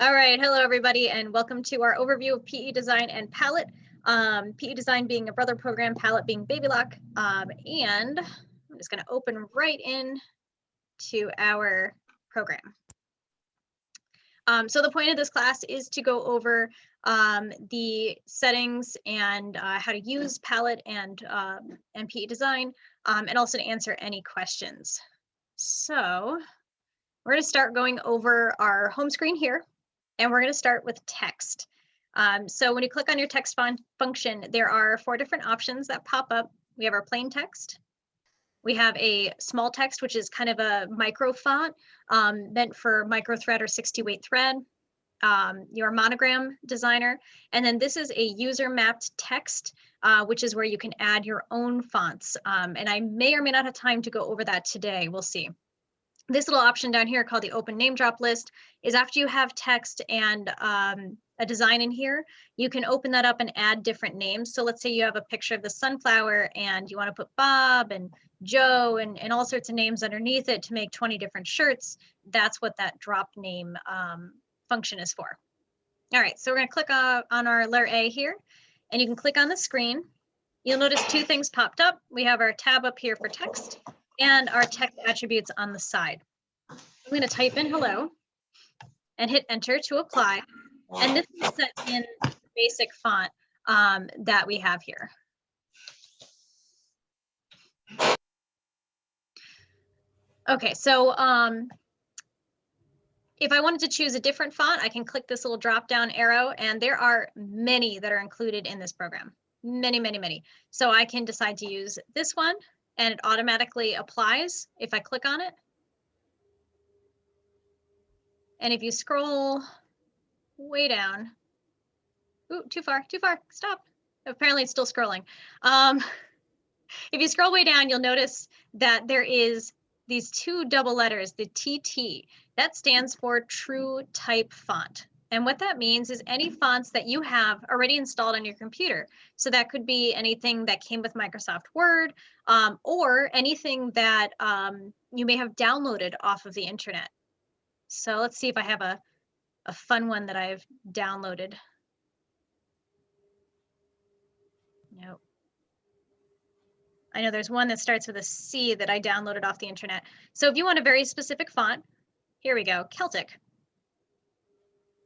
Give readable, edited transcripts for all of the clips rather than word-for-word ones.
All right, hello everybody, and welcome to our overview of PE Design and Palette. PE Design being a brother program, Palette being Baby Lock, and I'm just going to open right in to our program. So the point of this class is to go over the settings and how to use Palette and PE Design, and also to answer any questions. So we're going to start going over our home screen here. And we're going to start with text. So when you click on your text function, there are 4 different options that pop up. We have our plain text. We have a small text, which is kind of a micro font meant for micro thread or 60-weight thread. Your monogram designer. And then this is a user mapped text, which is where you can add your own fonts. And I may or may not have time to go over that today. We'll see. This little option down here called the open name drop list is after you have text and a design in here, you can open that up and add different names. So let's say you have a picture of the sunflower and you want to put Bob and Joe and all sorts of names underneath it to make 20 different shirts. That's what that drop name function is for. All right, so we're going to click on our letter A here, and you can click on the screen. You'll notice 2 things popped up. We have our tab up here for text and our text attributes on the side. I'm going to type in hello and hit enter to apply. And this is set in the basic font that we have here. Okay, so if I wanted to choose a different font, I can click this little drop down arrow, and there are many that are included in this program. Many, many, many. So I can decide to use this one, and it automatically applies if I click on it. And if you scroll way down, ooh, too far, stop. Apparently it's still scrolling. If you scroll way down, you'll notice that there is these 2 double letters, the TT. That stands for True Type Font. And what that means is any fonts that you have already installed on your computer. So that could be anything that came with Microsoft Word, or anything that you may have downloaded off of the internet. So let's see if I have a fun one that I've downloaded. Nope. I know there's one that starts with a C that I downloaded off the internet. So if you want a very specific font, here we go, Celtic.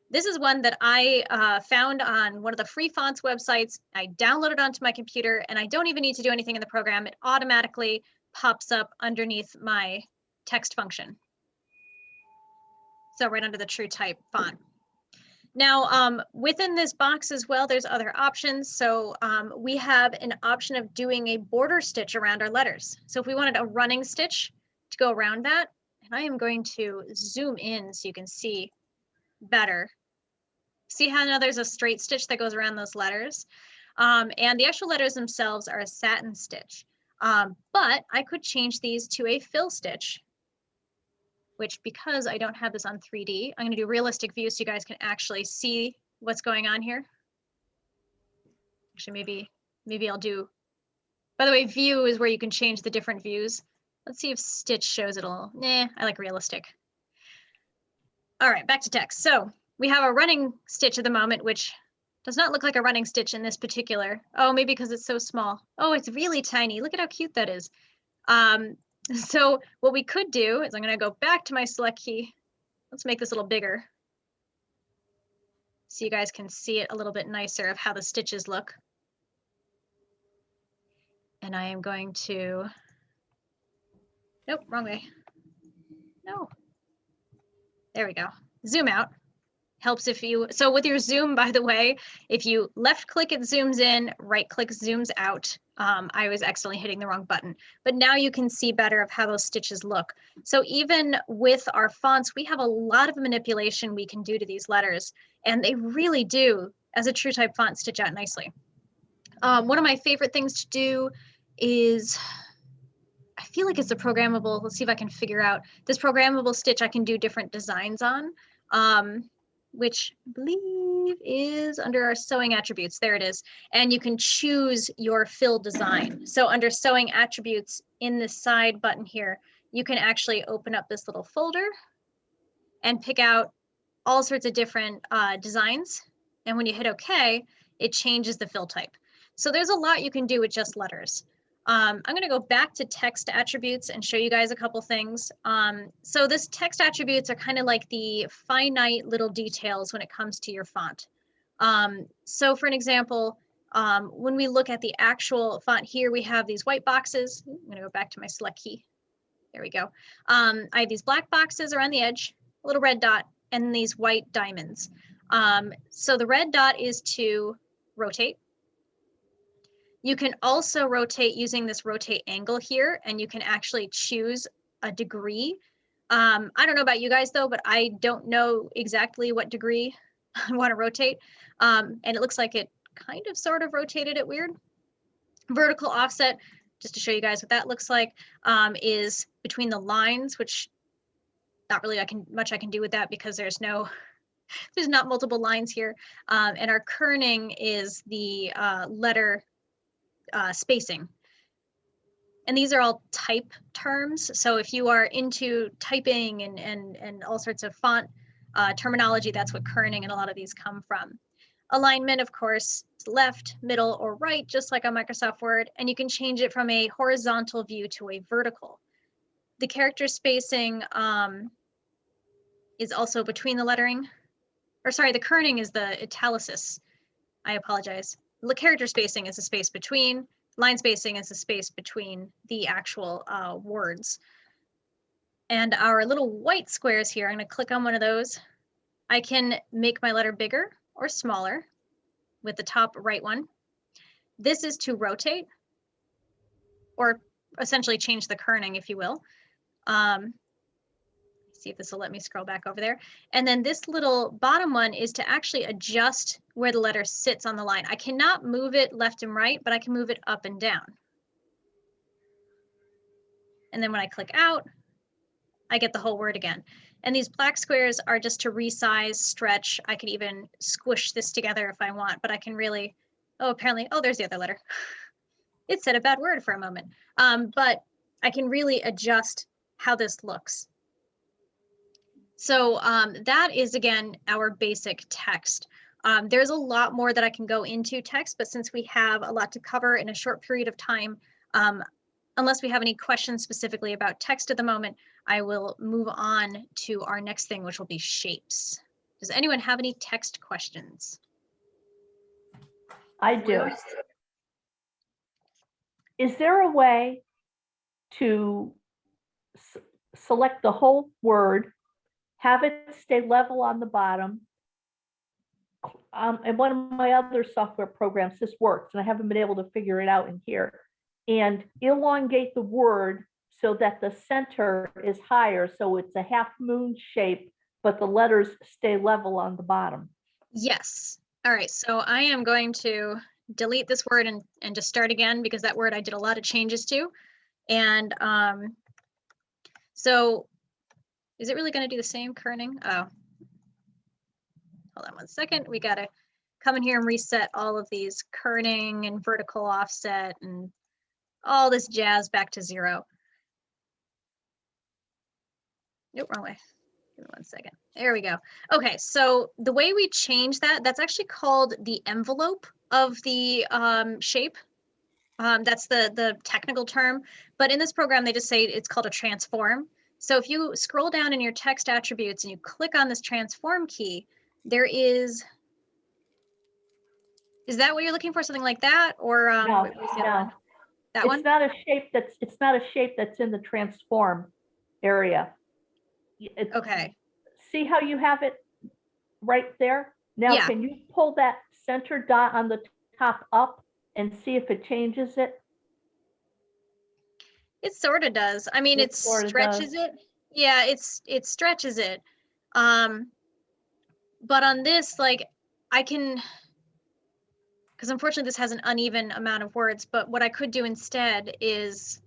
This is one that I found on one of the free fonts websites. I downloaded onto my computer, and I don't even need to do anything in the program. It automatically pops up underneath my text function. So right under the True Type font. Now, within this box as well, there's other options. So we have an option of doing a border stitch around our letters. So if we wanted a running stitch to go around that, and I am going to zoom in so you can see better. See how now there's a straight stitch that goes around those letters? And the actual letters themselves are a satin stitch. But I could change these to a fill stitch, which, because I don't have this on 3D, I'm going to do realistic view so you guys can actually see what's going on here. Actually, maybe I'll do, by the way, view is where you can change the different views. Let's see if stitch shows it all. Nah, I like realistic. All right, back to text. So we have a running stitch at the moment, which does not look like a running stitch in this particular. Oh, maybe because it's so small. Oh, it's really tiny. Look at how cute that is. So what we could do is I'm going to go back to my select key. Let's make this a little bigger so you guys can see it a little bit nicer of how the stitches look. And I am going to, nope, wrong way. No. There we go. Zoom out. Helps if you, so with your zoom, by the way, if you left click, it zooms in, right click zooms out. I was accidentally hitting the wrong button, but now you can see better of how those stitches look. So even with our fonts, we have a lot of manipulation we can do to these letters, and they really do, as a True Type font, stitch out nicely. One of my favorite things to do is, I feel like it's a programmable, let's see if I can figure out, this programmable stitch I can do different designs on. Which I believe is under our sewing attributes. There it is. And you can choose your fill design. So under sewing attributes in the side button here, you can actually open up this little folder and pick out all sorts of different designs. And when you hit OK, it changes the fill type. So there's a lot you can do with just letters. I'm going to go back to text attributes and show you guys a couple things. So this text attributes are kind of like the finite little details when it comes to your font. So for an example, when we look at the actual font here, we have these white boxes. I'm going to go back to my select key. There we go. I have these black boxes around the edge, a little red dot, and these white diamonds. So the red dot is to rotate. You can also rotate using this rotate angle here, and you can actually choose a degree. I don't know about you guys though, but I don't know exactly what degree I want to rotate. And it looks like it kind of sort of rotated it weird. Vertical offset, just to show you guys what that looks like, is between the lines, which not really much I can do with that because there's not multiple lines here. And our kerning is the letter spacing. And these are all type terms. So if you are into typing and all sorts of font terminology, that's what kerning and a lot of these come from. Alignment, of course, is left, middle, or right, just like on Microsoft Word. And you can change it from a horizontal view to a vertical. The character spacing is also between the lettering. Or sorry, the kerning is the italicis. I apologize. The character spacing is the space between. Line spacing is the space between the actual words. And our little white squares here, I'm going to click on one of those. I can make my letter bigger or smaller with the top right one. This is to rotate, or essentially change the kerning, if you will. See if this will let me scroll back over there. And then this little bottom one is to actually adjust where the letter sits on the line. I cannot move it left and right, but I can move it up and down. And then when I click out, I get the whole word again. And these black squares are just to resize, stretch. I could even squish this together if I want, but I can really, apparently, there's the other letter. It said a bad word for a moment. But I can really adjust how this looks. So that is, again, our basic text. There's a lot more that I can go into text, but since we have a lot to cover in a short period of time, unless we have any questions specifically about text at the moment, I will move on to our next thing, which will be shapes. Does anyone have any text questions? I do. Is there a way to select the whole word, have it stay level on the bottom? And one of my other software programs, this works, and I haven't been able to figure it out in here, and elongate the word so that the center is higher, so it's a half moon shape, but the letters stay level on the bottom. Yes. All right, so I am going to delete this word and just start again, because that word I did a lot of changes to. And so is it really going to do the same kerning? Oh, hold on one second. We got to come in here and reset all of these kerning and vertical offset and all this jazz back to 0. Nope, wrong way. Give me one second. There we go. Okay, so the way we change that, that's actually called the envelope of the shape. That's the technical term, but in this program, they just say it's called a transform. So if you scroll down in your text attributes and you click on this transform key, there is that what you're looking for? Something like that? Or No, that it's one? not a shape that's in the transform area. Okay. See how you have it right there? Now, Yeah. Can you pull that center dot on the top up and see if it changes it? It sort of does. I mean, it stretches it. Yeah, it stretches it. But on this, like, I can, because unfortunately this has an uneven amount of words, but what I could do instead is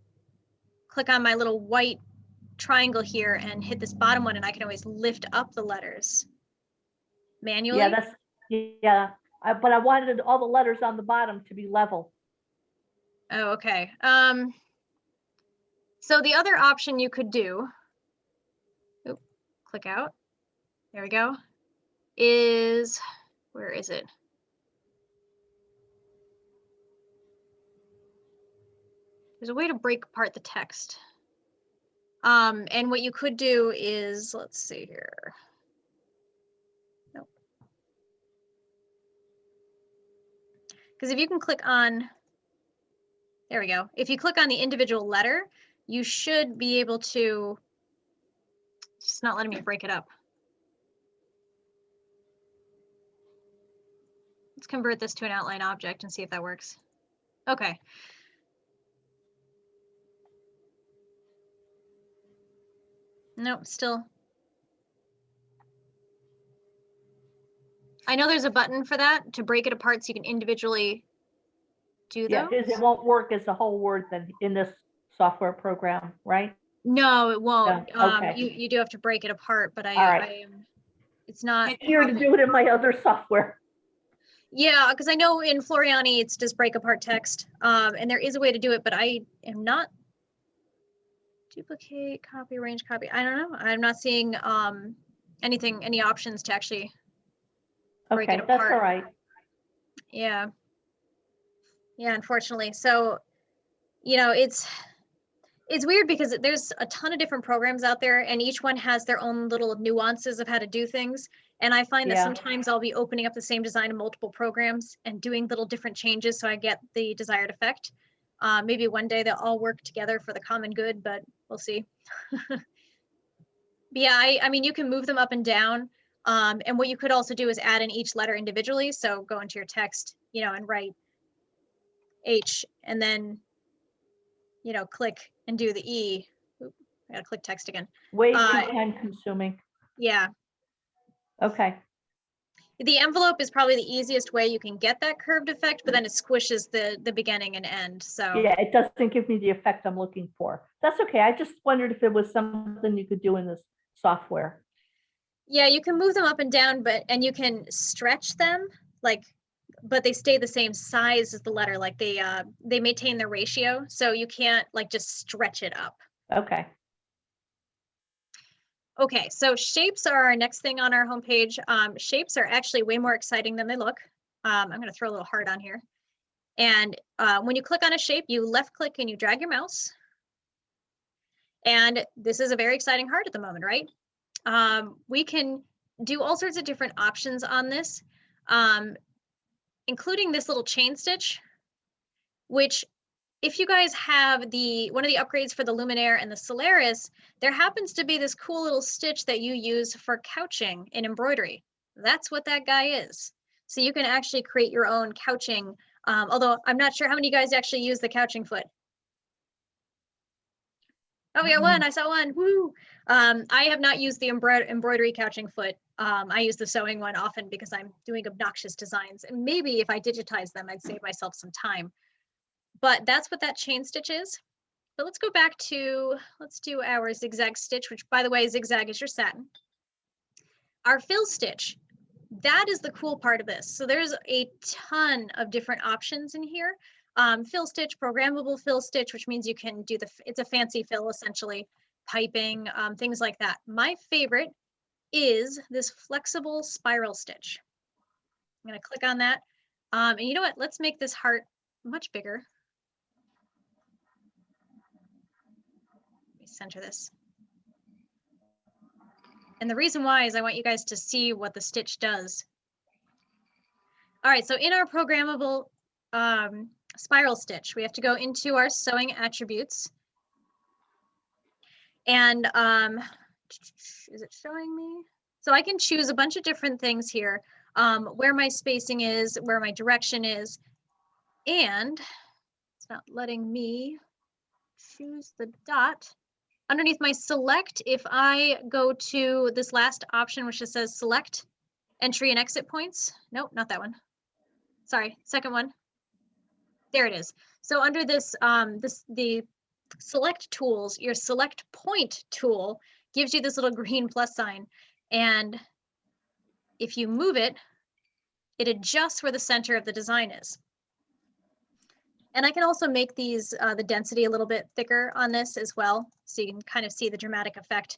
click on my little white triangle here and hit this bottom one, and I can always lift up the letters manually. Yeah, but I wanted all the letters on the bottom to be level. Oh, okay. So the other option you could do, click out. There we go. is, where is it? There's a way to break apart the text. And what you could do is, let's see here. Nope. Because if you can click on, there we go. If you click on the individual letter, you should be able to, it's just not letting me break it up. Let's convert this to an outline object and see if that works. Okay. Nope, still. I know there's a button for that to break it apart so you can individually do those. Yeah, because it won't work as a whole word then in this software program, right? No, it won't. No, okay. You do have to break it apart, but All right. It's not. It's easier to do it in my other software. Yeah, because I know in Floriani it's just break apart text, and there is a way to do it, but I am not. Duplicate, copy, arrange, copy. I don't know. I'm not seeing any options to actually break it Okay, that's apart. all right. Yeah. Yeah, unfortunately. So, you know, it's weird because there's a ton of different programs out there and each one has their own little nuances of how to do things. And I find that Yeah. sometimes I'll be opening up the same design in multiple programs and doing little different changes so I get the desired effect. Maybe one day they'll all work together for the common good, but we'll see. But yeah, I mean, you can move them up and down. And what you could also do is add in each letter individually. So go into your text, you know, and write H and then, you know, click and do the E. Oop, I gotta click text again. Way too time consuming. Yeah. Okay. The envelope is probably the easiest way you can get that curved effect, but then it squishes the beginning and end. So yeah, it doesn't give me the effect I'm looking for. That's okay. I just wondered if there was something you could do in this software. yeah, you can move them up and down, and you can stretch them like, but they stay the same size as the letter. Like they maintain their ratio. So you can't like just stretch it up. Okay. Okay, so shapes are our next thing on our homepage. Shapes are actually way more exciting than they look. I'm going to throw a little heart on here. And when you click on a shape, you left click and you drag your mouse. And this is a very exciting heart at the moment, right? We can do all sorts of different options on this, including this little chain stitch, which if you guys have one of the upgrades for the Luminaire and the Solaris, there happens to be this cool little stitch that you use for couching in embroidery. That's what that guy is. So you can actually create your own couching, although I'm not sure how many of you guys actually use the couching foot. Oh, we got one. I saw one. Woo! I have not used the embroidery couching foot. I use the sewing one often because I'm doing obnoxious designs. And maybe if I digitize them, I'd save myself some time. But that's what that chain stitch is. But let's go back to, let's do our zigzag stitch, which by the way, zigzag is your satin. Our fill stitch, that is the cool part of this. So there's a ton of different options in here. Fill stitch, programmable fill stitch, which means you can do it's a fancy fill essentially, piping, things like that. My favorite is this flexible spiral stitch. I'm gonna click on that. And you know what, let's make this heart much bigger. Let me center this. And the reason why is I want you guys to see what the stitch does. All right, so in our programmable spiral stitch, we have to go into our sewing attributes. And is it showing me? So I can choose a bunch of different things here, where my spacing is, where my direction is, and it's not letting me choose the dot. Underneath my select, if I go to this last option, which just says select entry and exit points. Nope, not that one. Sorry, second one. There it is. So under this, the select tools, your select point tool gives you this little green plus sign. And if you move it, it adjusts where the center of the design is. And I can also make these, the density a little bit thicker on this as well. So you can kind of see the dramatic effect.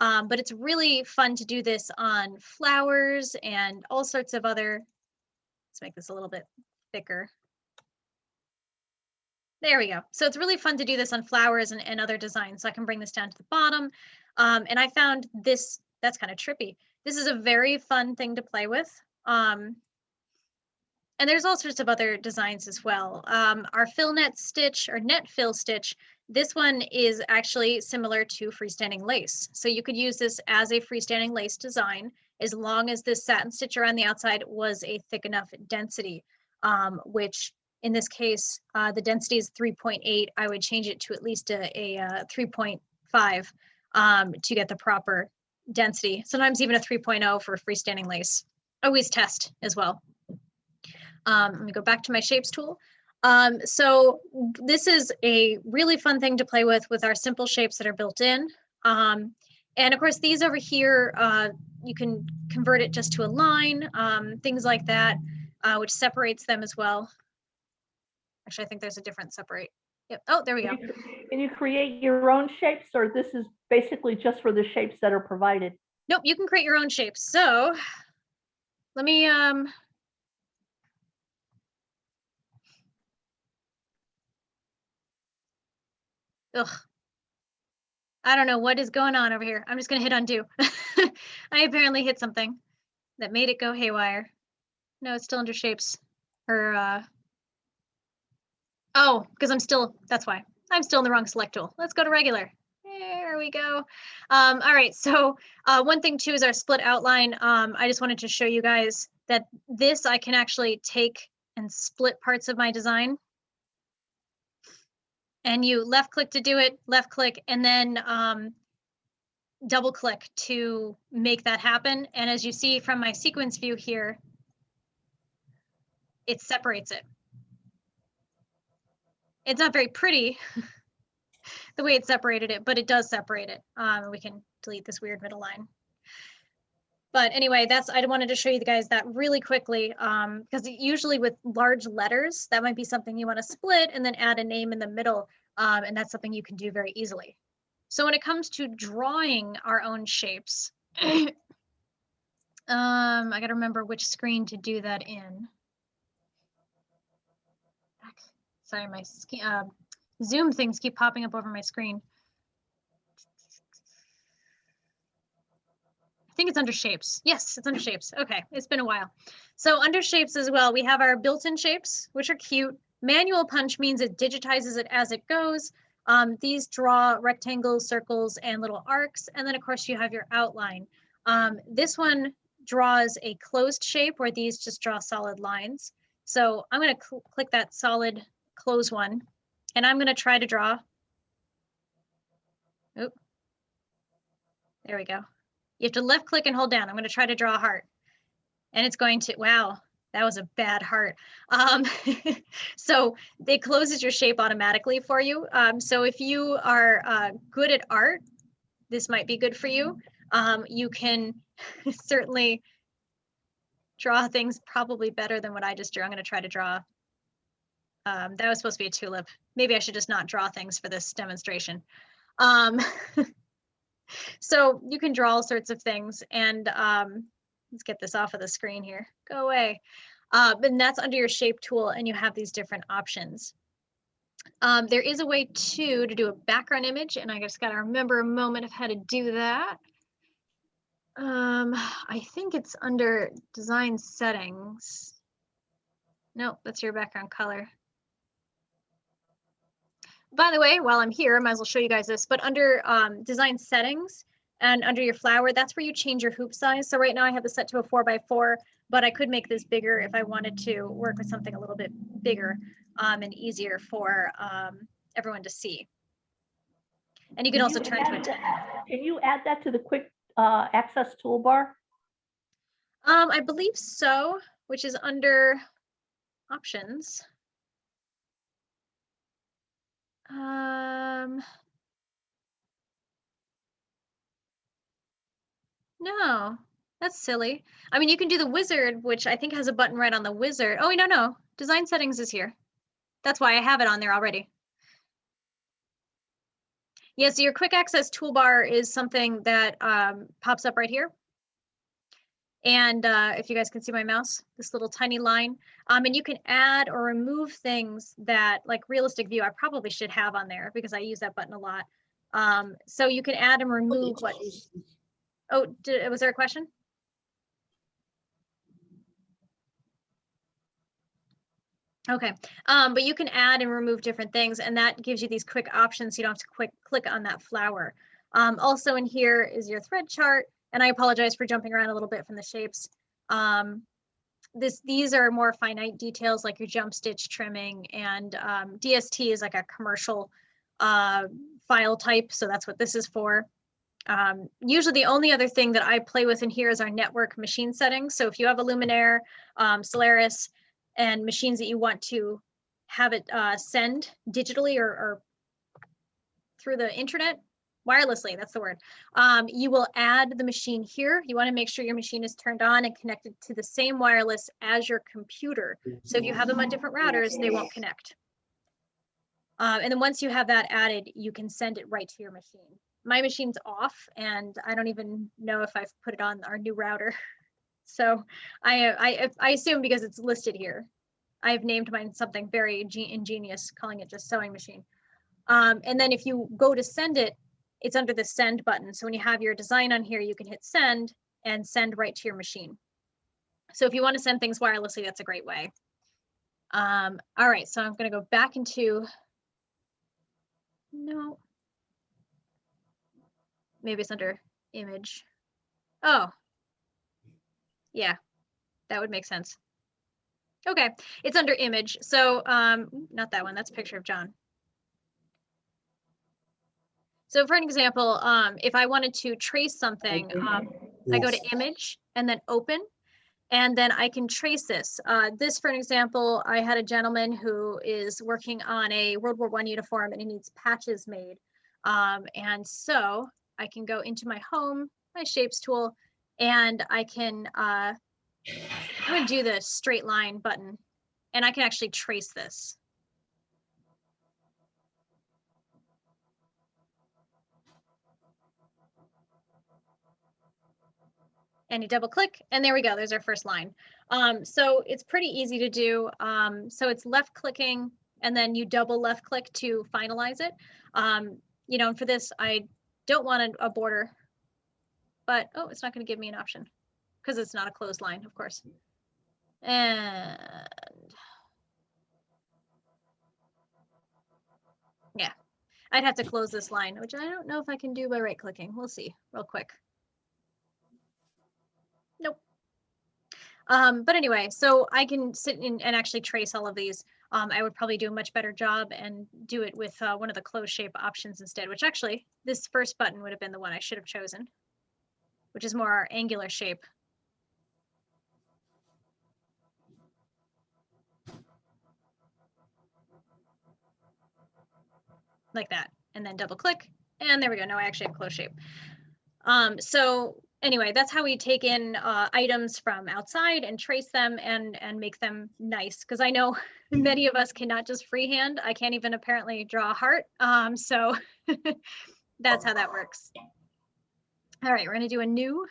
But it's really fun to do this on flowers and all sorts of other, let's make this a little bit thicker. There we go. So it's really fun to do this on flowers and other designs. So I can bring this down to the bottom. And I found this, that's kind of trippy. This is a very fun thing to play with. And there's all sorts of other designs as well. Our fill net stitch or net fill stitch, this one is actually similar to freestanding lace. So you could use this as a freestanding lace design as long as this satin stitch around the outside was a thick enough density, which in this case, the density is 3.8. I would change it to at least a 3.5 to get the proper density. Sometimes even a 3.0 for freestanding lace. Always test as well. Let me go back to my shapes tool. So this is a really fun thing to play with our simple shapes that are built in. And of course, these over here, you can convert it just to a line, things like that, which separates them as well. Actually, I think there's a different separate. Yep. Oh, there we go. Can you create your own shapes, or this is basically just for the shapes that are provided? Nope, you can create your own shapes. So let me, ugh. I don't know what is going on over here. I'm just gonna hit undo. I apparently hit something that made it go haywire. No, it's still under shapes. Or, oh, because that's why. I'm still in the wrong select tool. Let's go to regular. There we go. All right, so one thing too is our split outline. I just wanted to show you guys that this I can actually take and split parts of my design. And you left click to do it, left click, and then double click to make that happen. And as you see from my sequence view here, it separates it. It's not very pretty the way it separated it, but it does separate it. We can delete this weird middle line. But anyway, I wanted to show you guys that really quickly, because usually with large letters, that might be something you want to split and then add a name in the middle. And that's something you can do very easily. So when it comes to drawing our own shapes, I got to remember which screen to do that in. Sorry, my Zoom things keep popping up over my screen. I think it's under shapes. Yes, it's under shapes. Okay, it's been a while. So under shapes as well, we have our built-in shapes, which are cute. Manual punch means it digitizes it as it goes. These draw rectangles, circles, and little arcs. And then of course you have your outline. This one draws a closed shape where these just draw solid lines. So I'm gonna click that solid close one, and I'm gonna try to draw. Oop. There we go. You have to left click and hold down. I'm gonna try to draw a heart. And it's going to, wow, that was a bad heart. So it closes your shape automatically for you. So if you are good at art, this might be good for you. You can certainly draw things probably better than what I just drew. I'm gonna try to draw, that was supposed to be a tulip. Maybe I should just not draw things for this demonstration. So you can draw all sorts of things, and let's get this off of the screen here. Go away. And that's under your shape tool, and you have these different options. There is a way to do a background image, and I just got to remember a moment of how to do that. I think it's under design settings. No, that's your background color. By the way, while I'm here, I might as well show you guys this, but under design settings and under your flower, that's where you change your hoop size. So right now I have this set to a 4x4, but I could make this bigger if I wanted to work with something a little bit bigger and easier for everyone to see. And you can also turn to it. Can you add that to the quick access toolbar? I believe so, which is under options. No, that's silly. I mean, you can do the wizard, which I think has a button right on the wizard. Oh, no, design settings is here. That's why I have it on there already. Yeah, so your quick access toolbar is something that pops up right here. And if you guys can see my mouse, this little tiny line, and you can add or remove things that, like realistic view, I probably should have on there because I use that button a lot. So you can add and remove what. Oh, was there a question? Okay, but you can add and remove different things, and that gives you these quick options. So you don't have to click on that flower. Also in here is your thread chart, and I apologize for jumping around a little bit from the shapes. These are more finite details like your jump stitch trimming, and DST is like a commercial file type, so that's what this is for. Usually the only other thing that I play with in here is our network machine settings. So if you have a Luminaire, Solaris, and machines that you want to have it send digitally or through the internet, wirelessly, that's the word, you will add the machine here. You want to make sure your machine is turned on and connected to the same wireless as your computer. So if you have them on different routers, they won't connect. And then once you have that added, you can send it right to your machine. My machine's off, and I don't even know if I've put it on our new router. So I assume because it's listed here. I've named mine something very ingenious, calling it just sewing machine. And then if you go to send it, it's under the send button. So when you have your design on here, you can hit send and send right to your machine. So if you want to send things wirelessly, that's a great way. All right, so I'm going to go back into, no, maybe it's under image. Oh, yeah, that would make sense. Okay, it's under image. So not that one, that's a picture of John. So for an example, if I wanted to trace something, I go to image and then open, and then I can trace this. This, for an example, I had a gentleman who is working on a World War I uniform and he needs patches made. And so I can go into my home, my shapes tool, and I can, I'm gonna do the straight line button, and I can actually trace this. And you double click, and there we go, there's our first line. So it's pretty easy to do. So it's left clicking, and then you double left click to finalize it. You know, and for this, I don't want a border, but, oh, it's not gonna give me an option because it's not a closed line, of course. And yeah, I'd have to close this line, which I don't know if I can do by right clicking. We'll see real quick. Nope. But anyway, so I can sit in and actually trace all of these. I would probably do a much better job and do it with one of the closed shape options instead, which actually this first button would have been the one I should have chosen, which is more our angular shape. Like that, and then double click, and there we go. Now I actually have closed shape. So anyway, that's how we take in items from outside and trace them and make them nice. Because I know many of us cannot just freehand. I can't even apparently draw a heart. So that's how that works. All right, we're gonna do a new,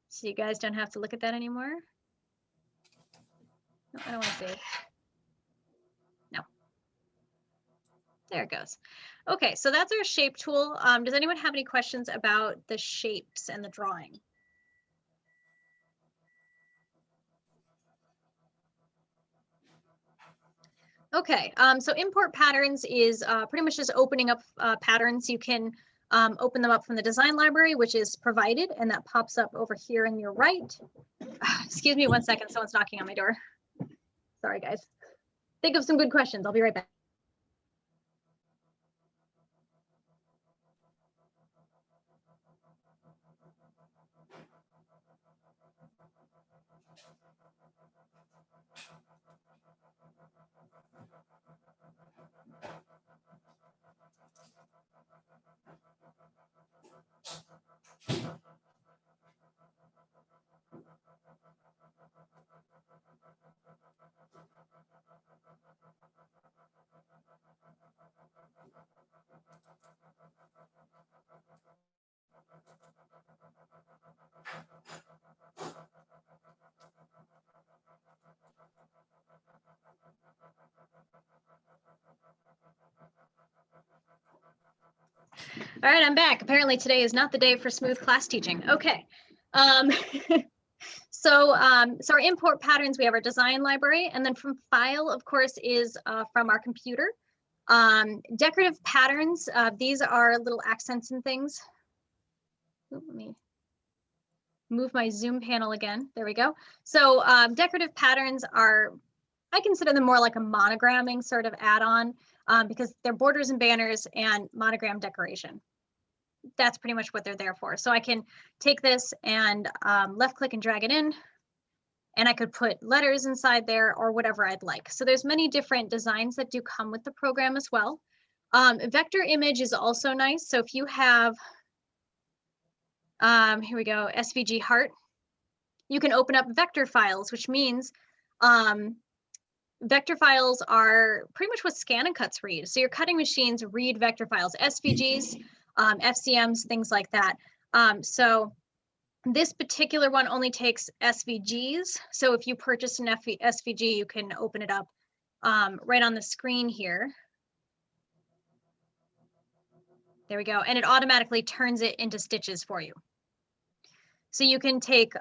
so you guys don't have to look at that anymore. No, I don't want to save. No. There it goes. Okay, so that's our shape tool. Does anyone have any questions about the shapes and the drawing? Okay, so import patterns is pretty much just opening up patterns. You can open them up from the design library, which is provided, and that pops up over here in your right. Excuse me 1 second, someone's knocking on my door. Sorry, guys. Think of some good questions. I'll be right back. All right, I'm back. Apparently today is not the day for smooth class teaching. Okay. So our import patterns, we have our design library, and then from file, of course, is from our computer. Decorative patterns, these are little accents and things. Ooh, let me move my Zoom panel again. There we go. So decorative patterns are, I consider them more like a monogramming sort of add-on because they're borders and banners and monogram decoration. That's pretty much what they're there for. So I can take this and left click and drag it in, and I could put letters inside there or whatever I'd like. So there's many different designs that do come with the program as well. Vector image is also nice. So if you have, here we go, SVG heart, you can open up vector files, which means vector files are pretty much what scan and cuts read. So your cutting machines read vector files, SVGs, FCMs, things like that. So this particular one only takes SVGs. So if you purchase an SVG, you can open it up right on the screen here. There we go. And it automatically turns it into stitches for you. So you can take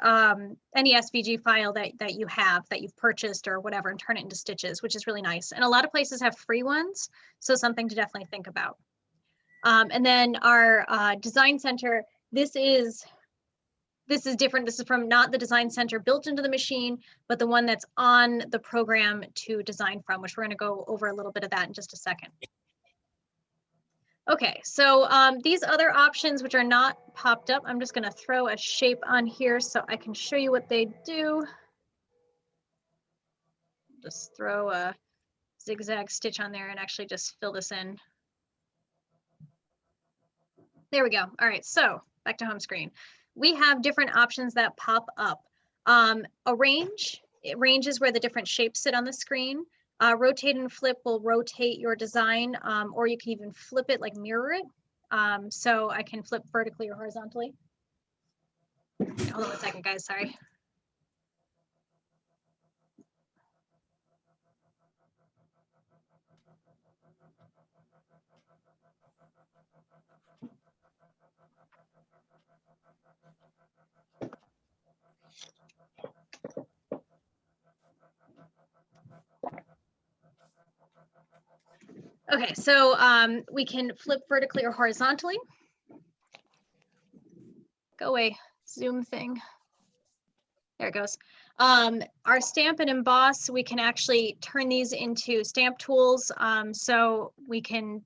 any SVG file that you have, that you've purchased or whatever, and turn it into stitches, which is really nice. And a lot of places have free ones, so something to definitely think about. And then our design center, this is different. This is from not the design center built into the machine, but the one that's on the program to design from, which we're going to go over a little bit of that in just a second. Okay, so these other options, which are not popped up, I'm just going to throw a shape on here so I can show you what they do. Just throw a zigzag stitch on there and actually just fill this in. There we go. All right, so back to home screen. We have different options that pop up. Arrange, it ranges where the different shapes sit on the screen. Rotate and flip will rotate your design, or you can even flip it, like mirror it. So I can flip vertically or horizontally. Hold on a second, guys, sorry. Okay, so we can flip vertically or horizontally. Go away, Zoom thing. There it goes. Our stamp and emboss, we can actually turn these into stamp tools, so we can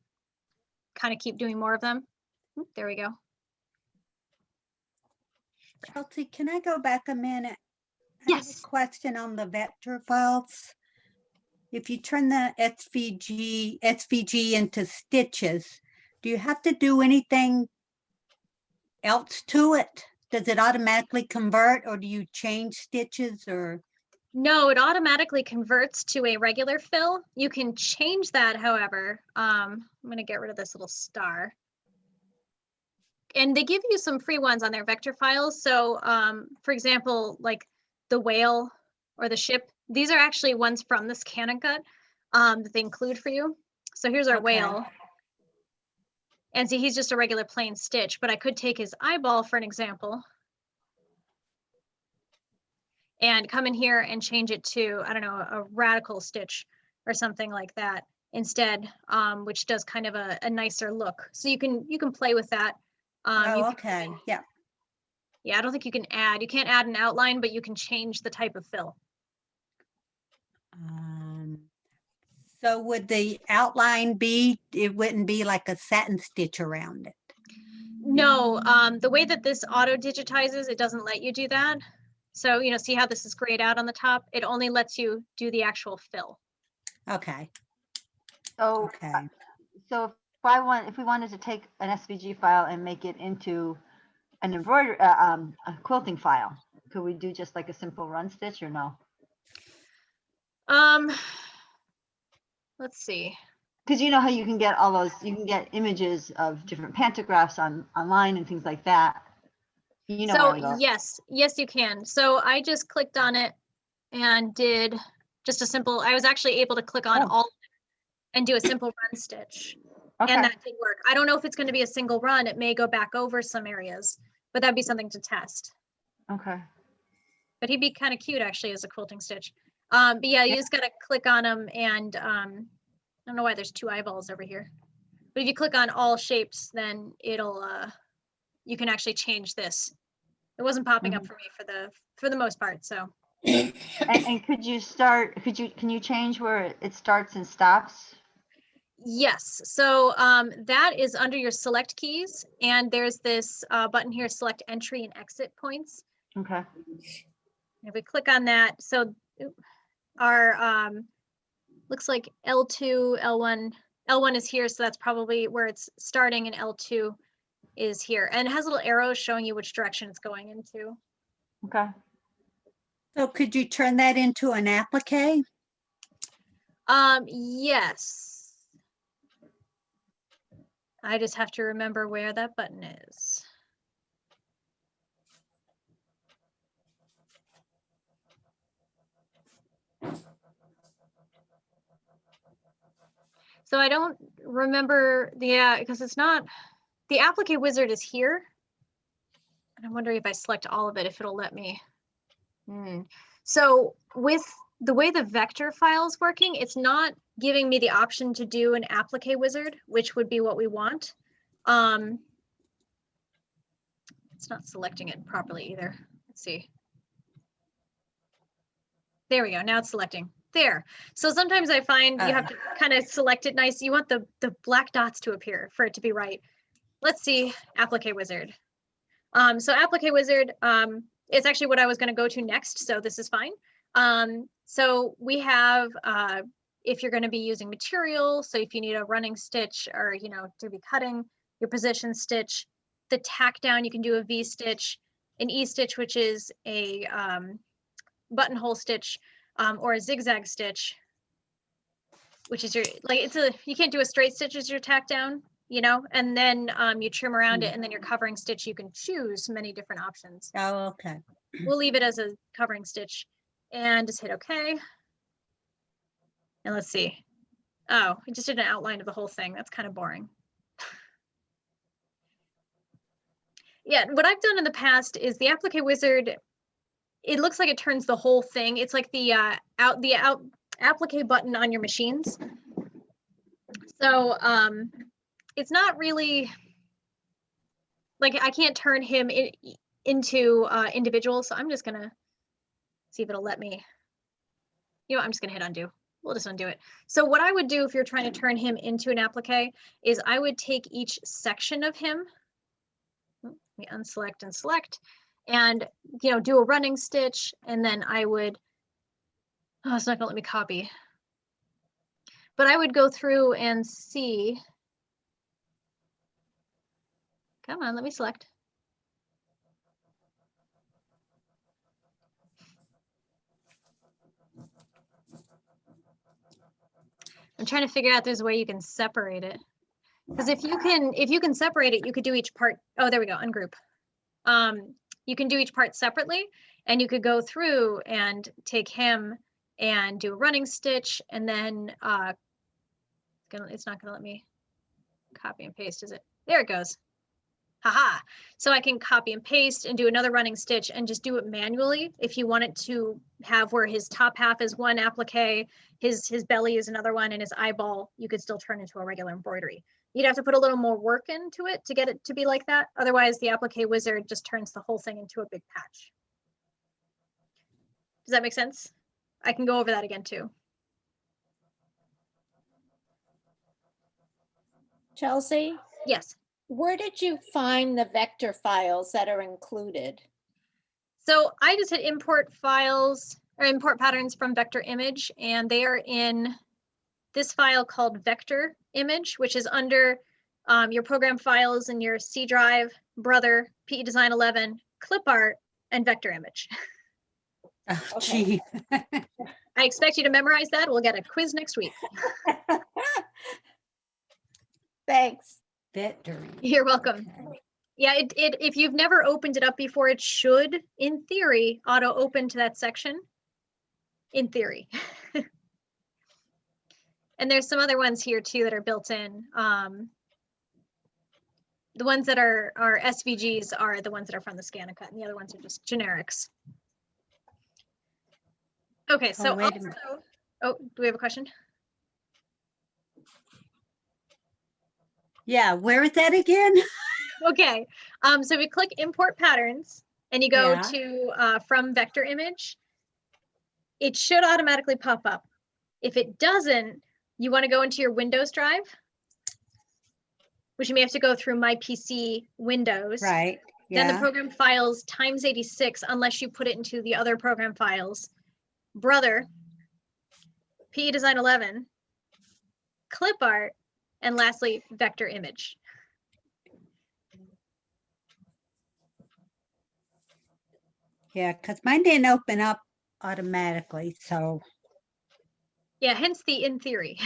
kind of keep doing more of them. There we go. Chelsea, can I go back a minute? Yes. I have a question on the vector files. If you turn the SVG into stitches, do you have to do anything else to it? Does it automatically convert, or do you change stitches, or? No, it automatically converts to a regular fill. You can change that, however. I'm going to get rid of this little star. And they give you some free ones on their vector files. So for example, like the whale or the ship, these are actually ones from this Scan and Cut that they include for you. So here's our whale. And see, he's just a regular plain stitch, but I could take his eyeball for an example and come in here and change it to, I don't know, a radical stitch or something like that instead, which does kind of a nicer look. So you can play with that. Okay, yeah. Yeah, I don't think you can't add an outline, but you can change the type of fill. So would the outline be, it wouldn't be like a satin stitch around it? No, the way that this auto digitizes, it doesn't let you do that. So, you know, see how this is grayed out on the top? It only lets you do the actual fill. Okay. So, Okay. so if we wanted to take an SVG file and make it into an embroidery, a quilting file, could we do just like a simple run stitch or no? Let's see. Because you know how you can get all those, you can get images of different pantographs online and things like that. You know So yes, you can. So I just clicked on it and did just a simple, I was actually able to click on all and do a simple run stitch. Okay, And that did work. I don't know if it's going to be a single run. It may go back over some areas, but that'd be something to test. okay. But he'd be kind of cute actually as a quilting stitch. But yeah, you Yeah. just got to click on him, and I don't know why there's 2 eyeballs over here. But if you click on all shapes, then it'll you can actually change this. It wasn't popping up for me for the most part. So And could you start, can you change where it starts and stops? yes, so that is under your select keys, and there's this button here, select entry and exit points. Okay, If we click on that, so our looks like L2, L1 is here, so that's probably where it's starting, and L2 is here, and it has little arrows showing you which direction it's going into. okay. So could you turn that into an applique? Yes. I just have to remember where that button is. So I don't remember because it's not, the Applique Wizard is here. And I'm wondering if I select all of it, if it'll let me. So with the way the vector file is working, it's not giving me the option to do an Applique Wizard, which would be what we want. It's not selecting it properly either. Let's see. There we go. Now it's selecting. There. So sometimes I find you have to kind of select it nice. You want the black dots to appear for it to be right. Let's see, Applique Wizard. So Applique Wizard, it's actually what I was going to go to next, so this is fine. So we have, if you're going to be using material, so if you need a running stitch or, you know, to be cutting, your position stitch, the tack down, you can do a V stitch, an E stitch, which is a buttonhole stitch, or a zigzag stitch, which is your, like, it's a, you can't do a straight stitch as your tack down, you know, and then you trim around it, and then your covering stitch, you can choose many different options. Oh, okay. We'll leave it as a covering stitch and just hit OK. And let's see. Oh, I just did an outline of the whole thing. That's kind of boring. Yeah, what I've done in the past is the Applique Wizard, it looks like it turns the whole thing. It's like the applique button on your machines. So it's not really, like, I can't turn him into individual. So I'm just gonna see if it'll let me. You know, I'm just gonna hit undo. We'll just undo it. So what I would do if you're trying to turn him into an applique is I would take each section of him, let me unselect and select, and, you know, do a running stitch, and then I would, oh, it's not gonna let me copy. But I would go through and see, come on, let me select. I'm trying to figure out if there's a way you can separate it. Because if you can separate it, you could do each part. Oh, there we go, ungroup. You can do each part separately, and you could go through and take him and do a running stitch, and then it's not gonna let me copy and paste, is it? There it goes. Haha. So I can copy and paste and do another running stitch and just do it manually. If you want it to have where his top half is one applique, his belly is another one, and his eyeball, you could still turn into a regular embroidery. You'd have to put a little more work into it to get it to be like that. Otherwise, the Applique Wizard just turns the whole thing into a big patch. Does that make sense? I can go over that again too. Chelsea, Yes. where did you find the vector files that are included? So I just hit import files or import patterns from vector image, and they are in this file called vector image, which is under your program files in your C drive, Brother, PE Design 11, clip art, and vector image. Oh, Okay. gee. I expect you to memorize that. We'll get a quiz next week. Thanks. Victory. You're welcome. Okay. Yeah, if you've never opened it up before, it should, in theory, auto open to that section. In theory. And there's some other ones here too that are built in. The ones that are SVGs are the ones that are from the ScanNCut, and the other ones are just generics. Okay, so wait a minute. also, oh, do we have a question? Yeah, where is that again? Okay, so we click import patterns and you go Yeah. to from vector image. It should automatically pop up. If it doesn't, you want to go into your Windows drive, which you may have to go through My PC Windows. Right. Then the Yeah. program files times 86, unless you put it into the other program files. Brother, PE Design 11, clip art, and lastly, vector image. Yeah, because mine didn't open up automatically. So Yeah, hence the in theory.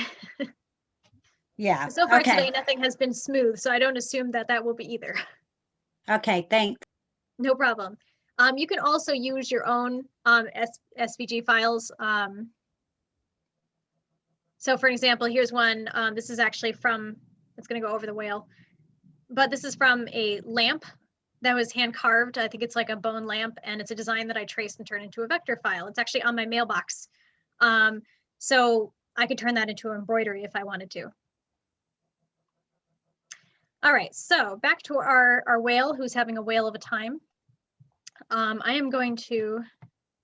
yeah. So far Okay. today, nothing has been smooth, so I don't assume that that will be either. Okay. Thanks. No problem. You can also use your own SVG files. So for example, here's one. This is actually from, it's going to go over the whale, but this is from a lamp that was hand carved. I think it's like a bone lamp, and it's a design that I traced and turned into a vector file. It's actually on my mailbox. So I could turn that into an embroidery if I wanted to. All right, so back to our whale who's having a whale of a time. I am going to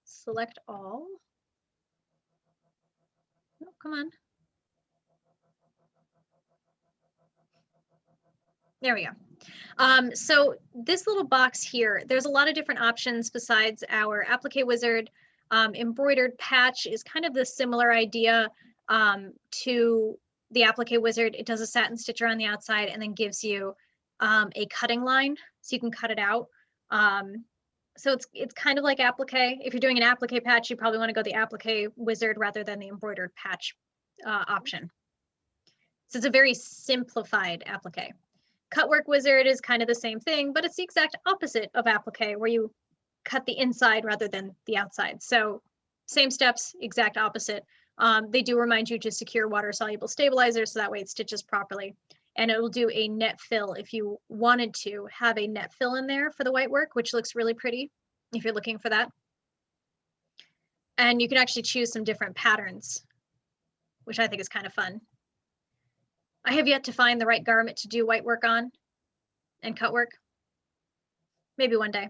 select all. Oh, come on. There we go. So this little box here, there's a lot of different options besides our Applique Wizard. Embroidered Patch is kind of the similar idea to the Applique Wizard. It does a satin stitcher on the outside and then gives you a cutting line so you can cut it out. So it's kind of like Applique. If you're doing an Applique patch, you probably want to go the Applique Wizard rather than the Embroidered Patch option. So it's a very simplified Applique. Cutwork Wizard is kind of the same thing, but it's the exact opposite of Applique, where you cut the inside rather than the outside. So same steps, exact opposite. They do remind you to secure water-soluble stabilizer so that way it stitches properly. And it will do a net fill if you wanted to have a net fill in there for the white work, which looks really pretty if you're looking for that. And you can actually choose some different patterns, which I think is kind of fun. I have yet to find the right garment to do white work on and cut work. Maybe one day.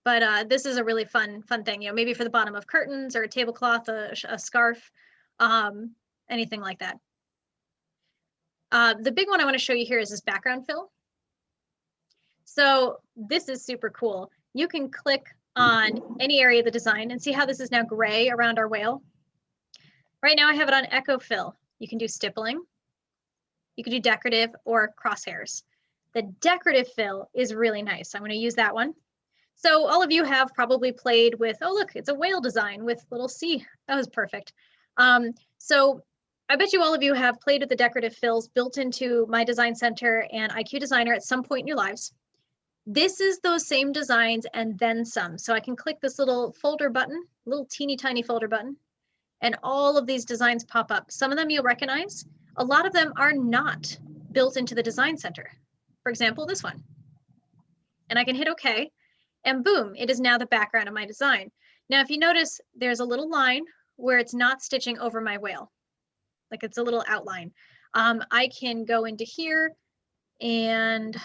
But this is a really fun thing, you know, maybe for the bottom of curtains or a tablecloth, a scarf, anything like that. The big one I want to show you here is this background fill. So this is super cool. You can click on any area of the design and see how this is now gray around our whale. Right now I have it on Echo Fill. You can do stippling. You can do decorative or crosshairs. The decorative fill is really nice. I'm going to use that one. So all of you have probably played with, oh, look, it's a whale design with little C. That was perfect. So I bet you all of you have played with the decorative fills built into My Design Center and IQ Designer at some point in your lives. This is those same designs and then some. So I can click this little folder button, little teeny tiny folder button, and all of these designs pop up. Some of them you'll recognize. A lot of them are not built into the Design Center. For example, this one. And I can hit OK, and boom, it is now the background of my design. Now, if you notice, there's a little line where it's not stitching over my whale. Like it's a little outline. I can go into here and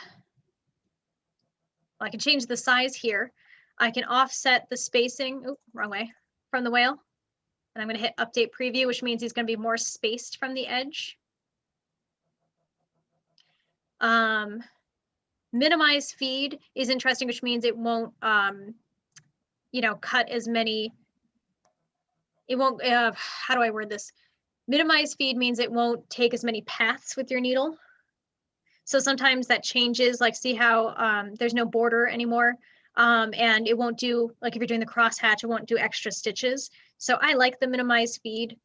I can change the size here. I can offset the spacing, oh, wrong way, from the whale. And I'm going to hit update preview, which means he's going to be more spaced from the edge. Minimize feed is interesting, which means it won't, you know, cut as many. It won't, how do I word this? Minimize feed means it won't take as many paths with your needle. So sometimes that changes, like see how there's no border anymore. And it won't do, like if you're doing the crosshatch, it won't do extra stitches. So I like the minimize feed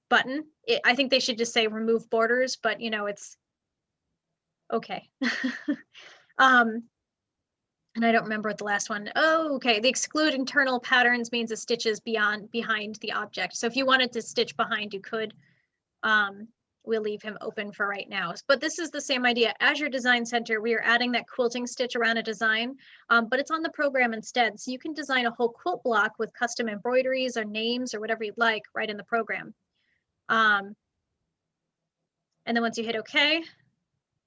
button. I think they should just say remove borders, but you know, it's okay. And I don't remember what the last one. Oh, okay. The exclude internal patterns means it stitches behind the object. So if you wanted to stitch behind, you could. we'll leave him open for right now. But this is the same idea. As your design center, we are adding that quilting stitch around a design, but it's on the program instead. So you can design a whole quilt block with custom embroideries or names or whatever you'd like right in the program. And then once you hit OK,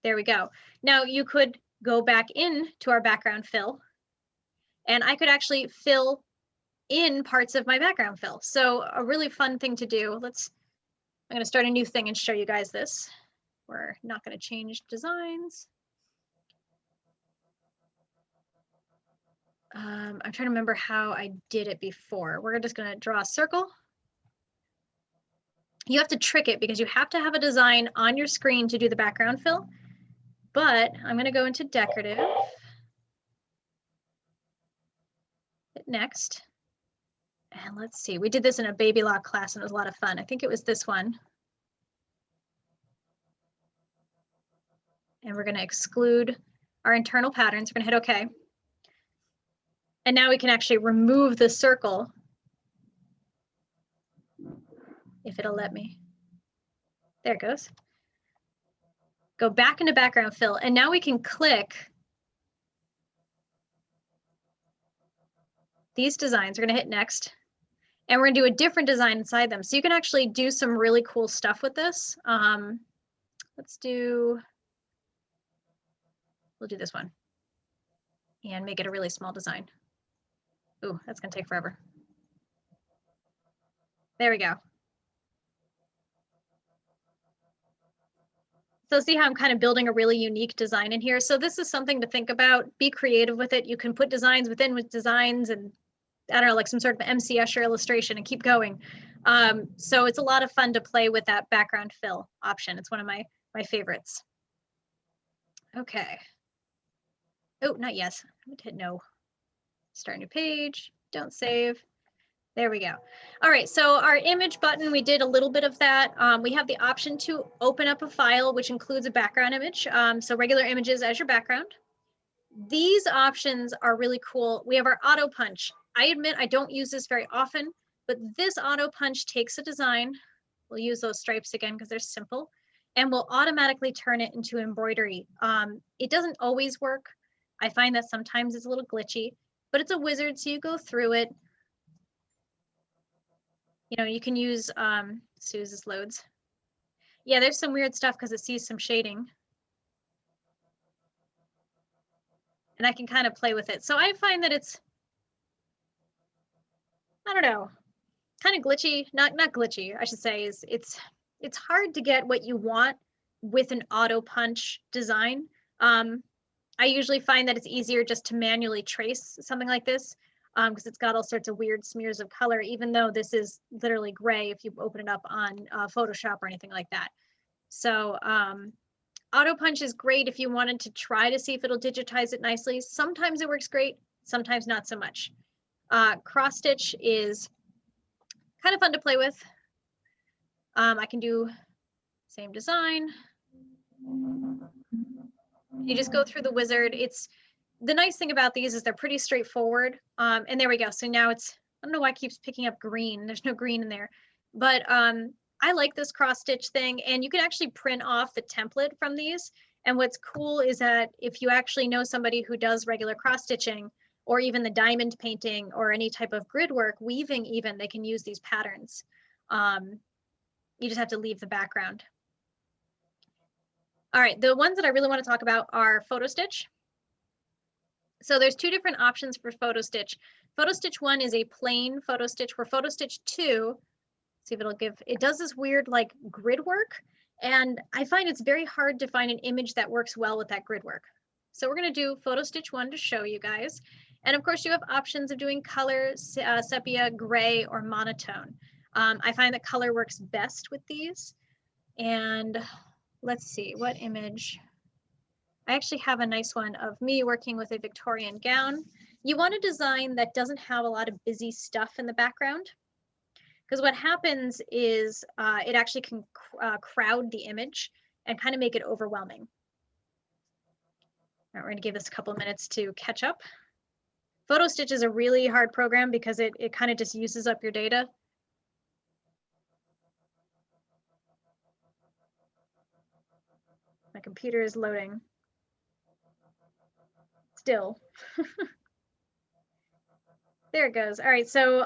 there we go. Now you could go back in to our background fill, and I could actually fill in parts of my background fill. So a really fun thing to do. I'm going to start a new thing and show you guys this. We're not going to change designs. I'm trying to remember how I did it before. We're just going to draw a circle. You have to trick it because you have to have a design on your screen to do the background fill. But I'm going to go into decorative. Hit next. And let's see, we did this in a baby lock class and it was a lot of fun. I think it was this one. And we're going to exclude our internal patterns. We're going to hit OK. And now we can actually remove the circle if it'll let me. There it goes. Go back into background fill. And now we can click these designs. We're going to hit next. And we're going to do a different design inside them. So you can actually do some really cool stuff with this. We'll do this one and make it a really small design. Ooh, that's going to take forever. There we go. So see how I'm kind of building a really unique design in here. So this is something to think about. Be creative with it. You can put designs within with designs and I don't know, like some sort of MC Escher illustration and keep going. So it's a lot of fun to play with that background fill option. It's one of my favorites. Okay. Oh, not yes. I'm gonna hit no. Start a new page. Don't save. There we go. All right, so our image button, we did a little bit of that. We have the option to open up a file, which includes a background image. So regular images as your background. These options are really cool. We have our Autopunch. I admit I don't use this very often, but this Autopunch takes a design. We'll use those stripes again because they're simple, and we'll automatically turn it into embroidery. It doesn't always work. I find that sometimes it's a little glitchy, but it's a wizard, so you go through it. You know, you can use, as soon as this loads. Yeah, there's some weird stuff because it sees some shading. And I can kind of play with it. So I find that it's, I don't know, kind of glitchy, not glitchy, I should say, is it's hard to get what you want with an Autopunch design. I usually find that it's easier just to manually trace something like this because it's got all sorts of weird smears of color, even though this is literally gray if you open it up on Photoshop or anything like that. So Autopunch is great if you wanted to try to see if it'll digitize it nicely. Sometimes it works great, sometimes not so much. Cross stitch is kind of fun to play with. I can do same design. You just go through the wizard. The nice thing about these is they're pretty straightforward. And there we go. So now it's, I don't know why it keeps picking up green. There's no green in there, but I like this cross stitch thing, and you can actually print off the template from these. And what's cool is that if you actually know somebody who does regular cross stitching or even the diamond painting or any type of grid work, weaving even, they can use these patterns. You just have to leave the background. All right, the ones that I really want to talk about are PhotoStitch. So there's two different options for PhotoStitch. PhotoStitch 1 is a plain PhotoStitch, where PhotoStitch 2, see if it'll give, it does this weird like grid work. And I find it's very hard to find an image that works well with that grid work. So we're going to do PhotoStitch 1 to show you guys. And of course you have options of doing color, sepia, gray, or monotone. I find that color works best with these. And let's see, what image? I actually have a nice one of me working with a Victorian gown. You want a design that doesn't have a lot of busy stuff in the background, because what happens is it actually can crowd the image and kind of make it overwhelming. All right, we're gonna give this a couple minutes to catch up. PhotoStitch is a really hard program because it kind of just uses up your data. My computer is loading. Still. There it goes. All right, so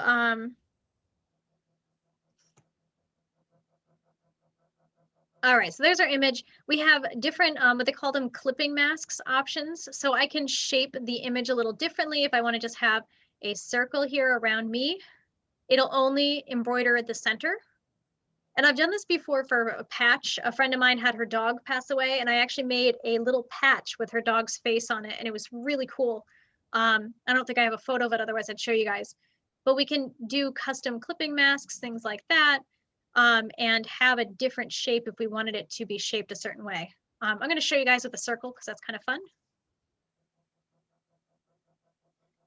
all right, so there's our image. We have different, what they call them, clipping masks options. So I can shape the image a little differently if I want to just have a circle here around me. It'll only embroider at the center. And I've done this before for a patch. A friend of mine had her dog pass away, and I actually made a little patch with her dog's face on it, and it was really cool. I don't think I have a photo of it, otherwise I'd show you guys. But we can do custom clipping masks, things like that. And have a different shape if we wanted it to be shaped a certain way. I'm going to show you guys with a circle because that's kind of fun.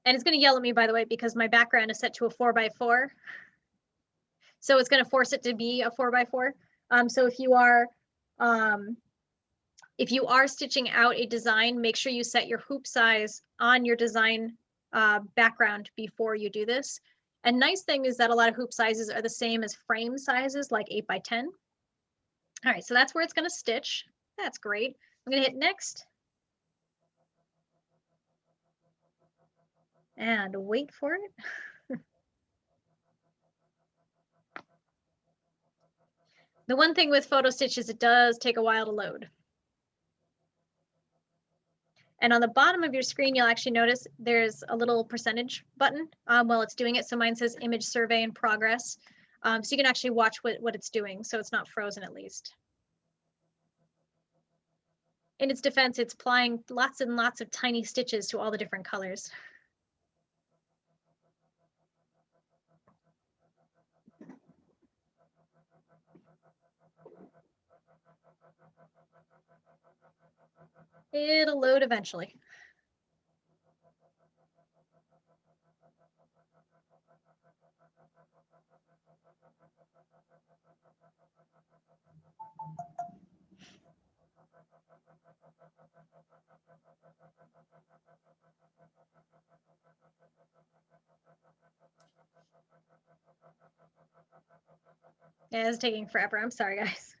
And it's going to yell at me, by the way, because my background is set to a 4x4. So it's going to force it to be a 4x4. So if you are stitching out a design, make sure you set your hoop size on your design background before you do this. A nice thing is that a lot of hoop sizes are the same as frame sizes, like 8x10. All right, so that's where it's going to stitch. That's great. I'm going to hit next. And wait for it. The one thing with PhotoStitch is it does take a while to load. And on the bottom of your screen, you'll actually notice there's a little percentage button while it's doing it. So mine says image survey in progress. So you can actually watch what it's doing. So it's not frozen at least. In its defense, it's applying lots and lots of tiny stitches to all the different colors. It'll load eventually. Yeah, it's taking forever. I'm sorry, guys.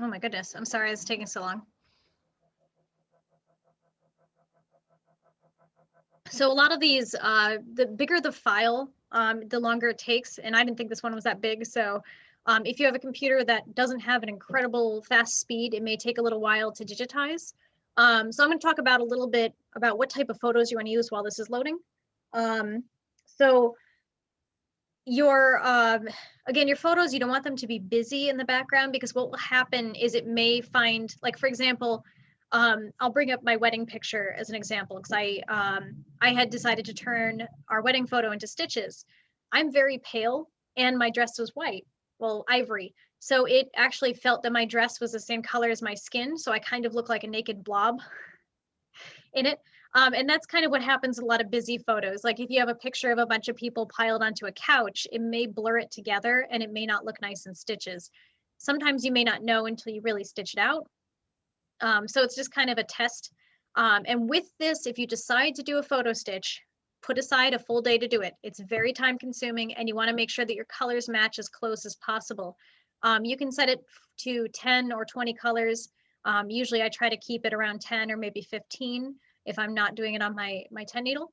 Oh my goodness, I'm sorry it's taking so long. So a lot of these, the bigger the file, the longer it takes. And I didn't think this one was that big. So if you have a computer that doesn't have an incredible fast speed, it may take a little while to digitize. So I'm going to talk about a little bit about what type of photos you want to use while this is loading. So your, again, your photos, you don't want them to be busy in the background, because what will happen is it may find, like, for example, I'll bring up my wedding picture as an example, because I had decided to turn our wedding photo into stitches. I'm very pale and my dress was white, well, ivory. So it actually felt that my dress was the same color as my skin. So I kind of look like a naked blob in it. And that's kind of what happens in a lot of busy photos. Like if you have a picture of a bunch of people piled onto a couch, it may blur it together and it may not look nice in stitches. Sometimes you may not know until you really stitch it out. So it's just kind of a test. And with this, if you decide to do a photo stitch, put aside a full day to do it. It's very time consuming and you want to make sure that your colors match as close as possible. You can set it to 10 or 20 colors. Usually I try to keep it around 10 or maybe 15 if I'm not doing it on my 10 needle.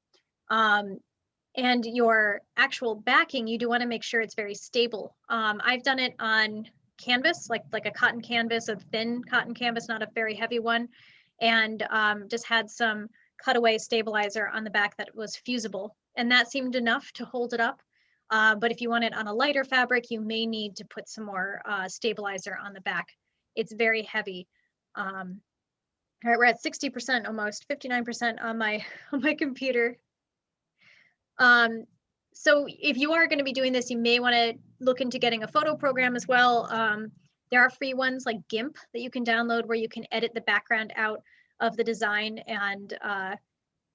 And your actual backing, you do want to make sure it's very stable. I've done it on canvas, like a cotton canvas, a thin cotton canvas, not a very heavy one, and just had some cutaway stabilizer on the back that was fusible, and that seemed enough to hold it up. But if you want it on a lighter fabric, you may need to put some more stabilizer on the back. It's very heavy. All right, we're at 60% almost, 59% on my computer. So if you are going to be doing this, you may want to look into getting a photo program as well. There are free ones like GIMP that you can download where you can edit the background out of the design and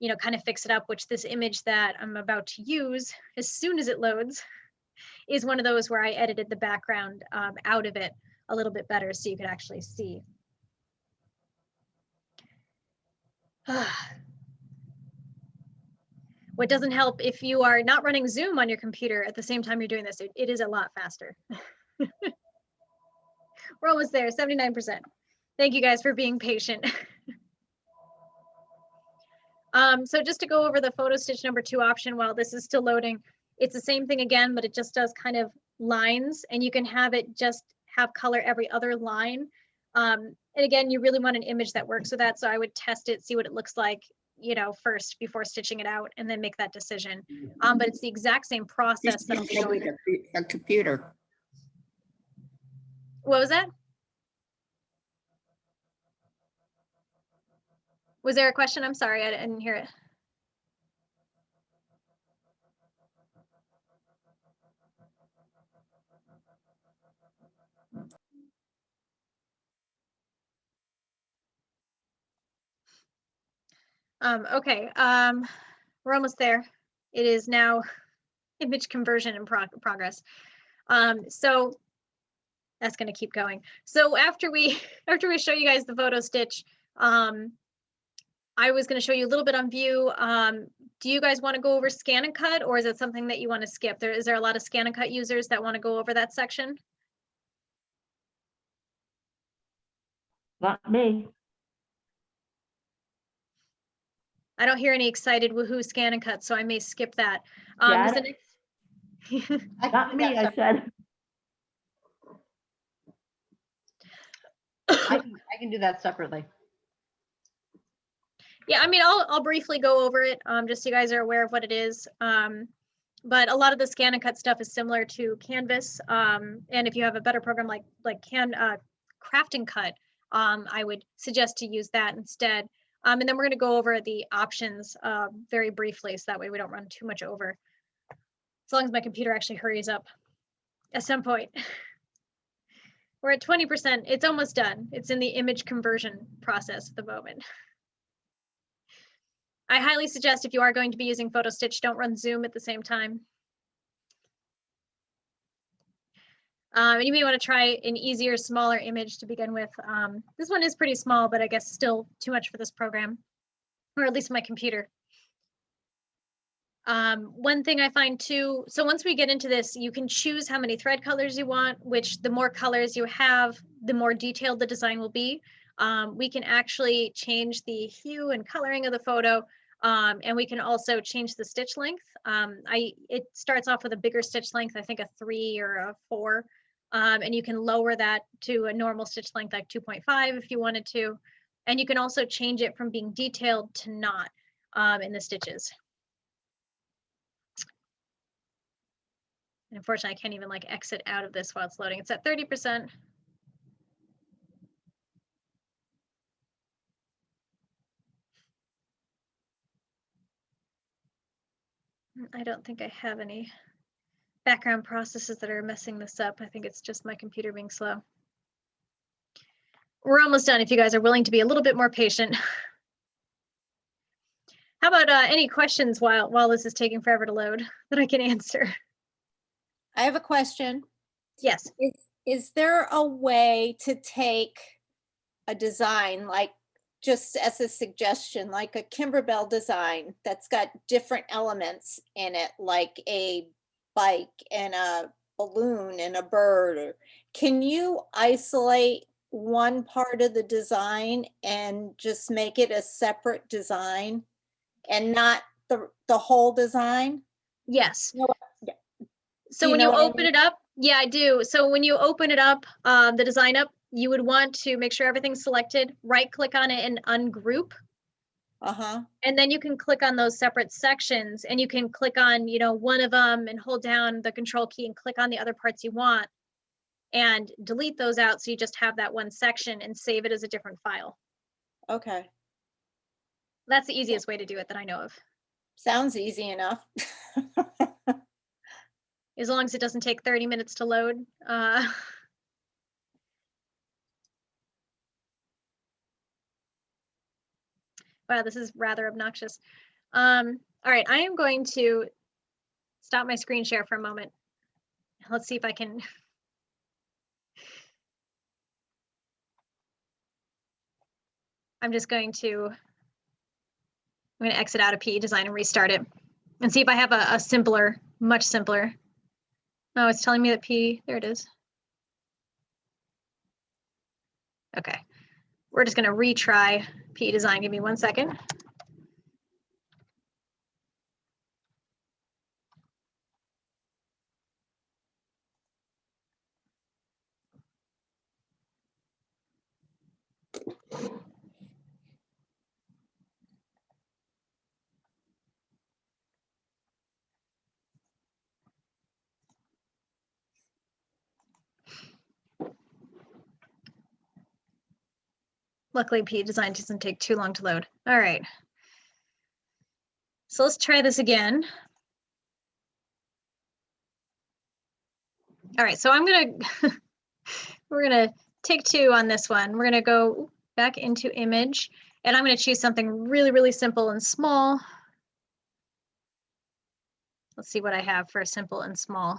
you know, kind of fix it up, which this image that I'm about to use as soon as it loads is one of those where I edited the background out of it a little bit better so you could actually see. What doesn't help if you are not running Zoom on your computer at the same time you're doing this, it is a lot faster. We're almost there, 79%. Thank you guys for being patient. So just to go over the PhotoStitch #2 option while this is still loading, it's the same thing again, but it just does kind of lines, and you can have it just have color every other line. And again, you really want an image that works with that. So I would test it, see what it looks like, you know, first before stitching it out, and then make that decision. But it's the exact same process that'll be going. A computer. What was that? Was there a question? I'm sorry, I didn't hear it. Okay, we're almost there. It is now image conversion in progress. So that's going to keep going. So after we show you guys the PhotoStitch, I was going to show you a little bit on view. Do you guys want to go over scan and cut, or is it something that you want to skip? Is there a lot of scan and cut users that want to go over that section? Not me. I don't hear any excited woohoo scan and cut, so I may skip that. Yeah, is the next... Not me, I said. I can do that separately. Yeah, I mean, I'll briefly go over it, just so you guys are aware of what it is. But a lot of the scan and cut stuff is similar to Canvas. And if you have a better program like Craft and Cut, I would suggest to use that instead. And then we're going to go over the options very briefly, so that way we don't run too much over. As long as my computer actually hurries up at some point. We're at 20%. It's almost done. It's in the image conversion process at the moment. I highly suggest if you are going to be using PhotoStitch, don't run Zoom at the same time. You may want to try an easier, smaller image to begin with. This one is pretty small, but I guess still too much for this program, or at least my computer. One thing I find too, so once we get into this, you can choose how many thread colors you want, which the more colors you have, the more detailed the design will be. We can actually change the hue and coloring of the photo, and we can also change the stitch length. It starts off with a bigger stitch length, I think a 3 or a 4, and you can lower that to a normal stitch length like 2.5 if you wanted to. And you can also change it from being detailed to not in the stitches. And unfortunately, I can't even like exit out of this while it's loading. It's at 30%. I don't think I have any background processes that are messing this up. I think it's just my computer being slow. We're almost done if you guys are willing to be a little bit more patient. How about any questions while this is taking forever to load that I can answer? I have a question. Yes. Is there a way to take a design, like just as a suggestion, like a Kimberbell design that's got different elements in it, like a bike and a balloon and a bird? Or can you isolate one part of the design and just make it a separate design and not the whole design? Yes. You know what? So when you open it up, yeah, I do. So when you open it up, the design up, you would want to make sure everything's selected, right click on it and ungroup. And then you can click on those separate sections, and you can click on, you know, one of them and hold down the control key and click on the other parts you want and delete those out. So you just have that one section and save it as a different file. Okay. That's the easiest way to do it that I know of. Sounds easy enough. As long as it doesn't take 30 minutes to load. Wow, this is rather obnoxious. All right, I am going to stop my screen share for a moment. Let's see if I can. I'm going to exit out of PE Design and restart it and see if I have a simpler, much simpler. Oh, it's telling me that PE, there it is. Okay, we're just gonna retry PE Design. Give me 1 second. Luckily, PE Design doesn't take too long to load. All right. So let's try this again. All right, so I'm gonna, we're gonna take 2 on this one. We're gonna go back into image and I'm gonna choose something really, really simple and small. Let's see what I have for simple and small.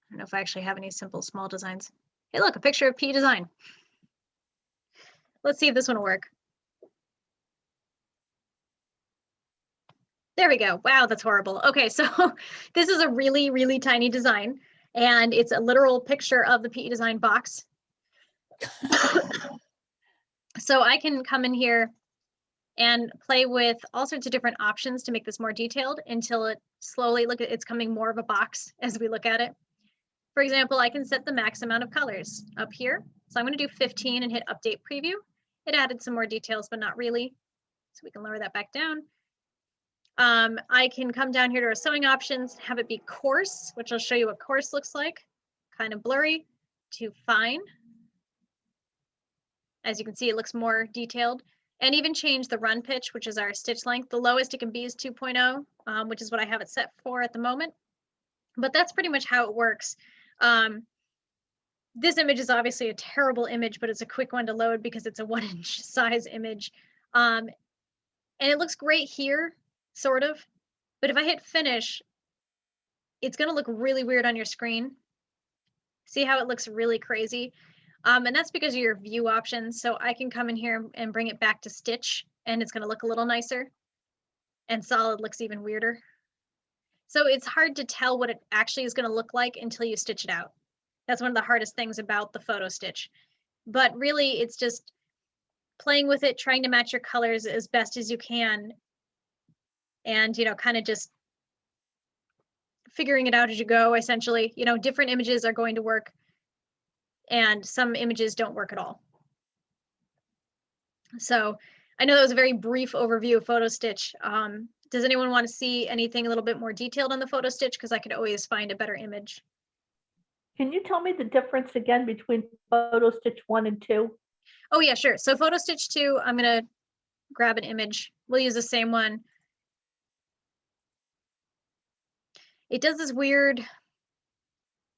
I don't know if I actually have any simple small designs. Hey, look, a picture of PE Design. Let's see if this one will work. There we go. Wow, that's horrible. Okay, so this is a really, really tiny design, and it's a literal picture of the PE Design box. So I can come in here and play with all sorts of different options to make this more detailed until it slowly, look at it's coming more of a box as we look at it. For example, I can set the max amount of colors up here. So I'm going to do 15 and hit update preview. It added some more details, but not really. So we can lower that back down. I can come down here to our sewing options, have it be coarse, which I'll show you what coarse looks like, kind of blurry, to fine. As you can see, it looks more detailed. And even change the run pitch, which is our stitch length. The lowest it can be is 2.0, which is what I have it set for at the moment. But that's pretty much how it works. This image is obviously a terrible image, but it's a quick one to load because it's a 1-inch size image. And it looks great here, sort of. But if I hit finish, it's going to look really weird on your screen. See how it looks really crazy? And that's because of your view options. So I can come in here and bring it back to stitch, and it's going to look a little nicer. And solid looks even weirder. So it's hard to tell what it actually is going to look like until you stitch it out. That's one of the hardest things about the PhotoStitch. But really, it's just playing with it, trying to match your colors as best as you can. And, you know, kind of just figuring it out as you go, essentially. You know, different images are going to work and some images don't work at all. So I know that was a very brief overview of PhotoStitch. Does anyone want to see anything a little bit more detailed on the PhotoStitch? Because I could always find a better image. Can you tell me the difference again between PhotoStitch 1 and 2? Oh yeah, sure. So PhotoStitch 2, I'm gonna grab an image. We'll use the same one. It does this weird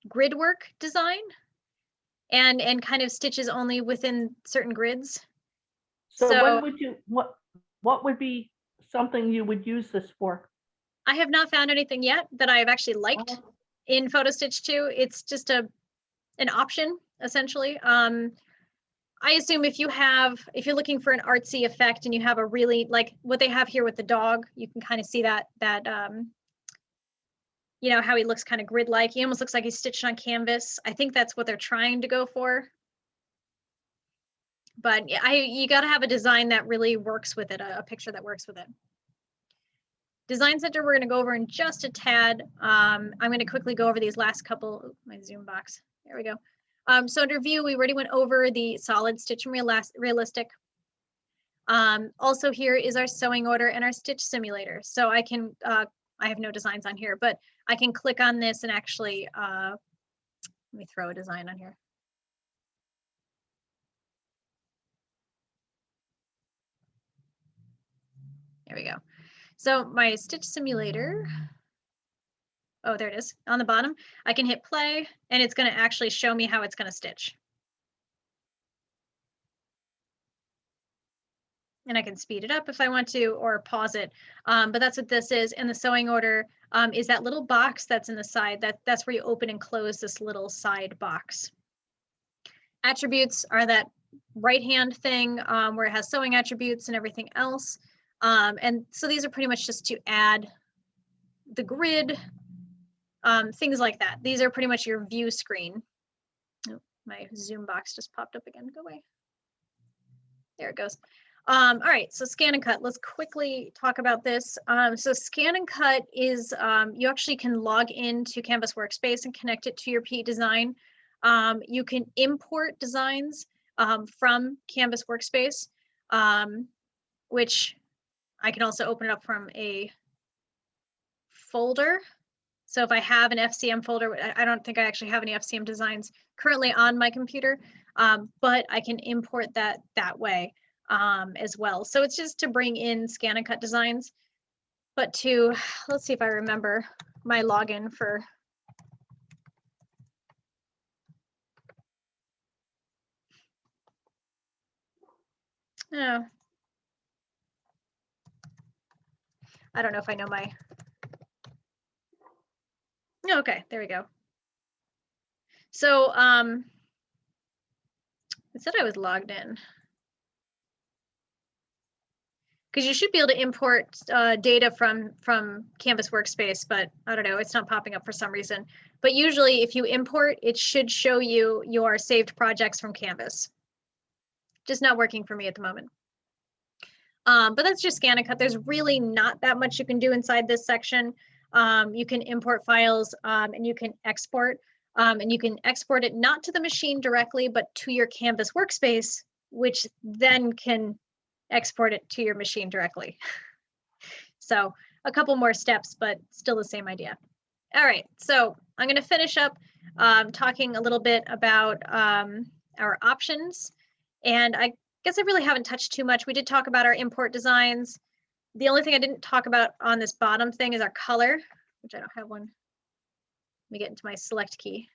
grid work design and kind of stitches only within certain grids. So So when would you, what would be something you would use this for? I have not found anything yet that I've actually liked in PhotoStitch 2. It's just an option, essentially. I assume if you're looking for an artsy effect and you have a really, like what they have here with the dog, you can kind of see that you know, how he looks kind of grid-like. He almost looks like he's stitched on canvas. I think that's what they're trying to go for. But you got to have a design that really works with it, a picture that works with it. Design Center, we're going to go over in just a tad. I'm going to quickly go over these last couple, my zoom box. There we go. So under view, we already went over the solid stitch and realistic. Also here is our sewing order and our stitch simulator. So I can, I have no designs on here, but I can click on this and actually, let me throw a design on here. There we go. So my stitch simulator, oh, there it is on the bottom. I can hit play and it's going to actually show me how it's going to stitch. And I can speed it up if I want to, or pause it. But that's what this is. And the sewing order is that little box that's in the side. That's where you open and close this little side box. Attributes are that right-hand thing where it has sewing attributes and everything else. And so these are pretty much just to add the grid, things like that. These are pretty much your view screen. Oh, my Zoom box just popped up again. Go away. There it goes. All right, so scan and cut. Let's quickly talk about this. So scan and cut is, you actually can log into Canvas Workspace and connect it to your PE design. You can import designs from Canvas Workspace, which I can also open it up from a folder. So if I have an FCM folder, I don't think I actually have any FCM designs currently on my computer, but I can import that way. As well. So it's just to bring in scan and cut designs, but to, let's see if I remember my login for, oh, I don't know if I know my, okay, there we go. So it said I was logged in. Because you should be able to import data from Canvas Workspace, but I don't know, it's not popping up for some reason. But usually if you import, it should show you your saved projects from Canvas. Just not working for me at the moment. But that's just scan and cut. There's really not that much you can do inside this section. You can import files and you can export. And you can export it not to the machine directly, but to your Canvas Workspace, which then can export it to your machine directly. So a couple more steps, but still the same idea. All right, so I'm going to finish up talking a little bit about our options. And I guess I really haven't touched too much. We did talk about our import designs. The only thing I didn't talk about on this bottom thing is our color, which I don't have one. Let me get into my select key.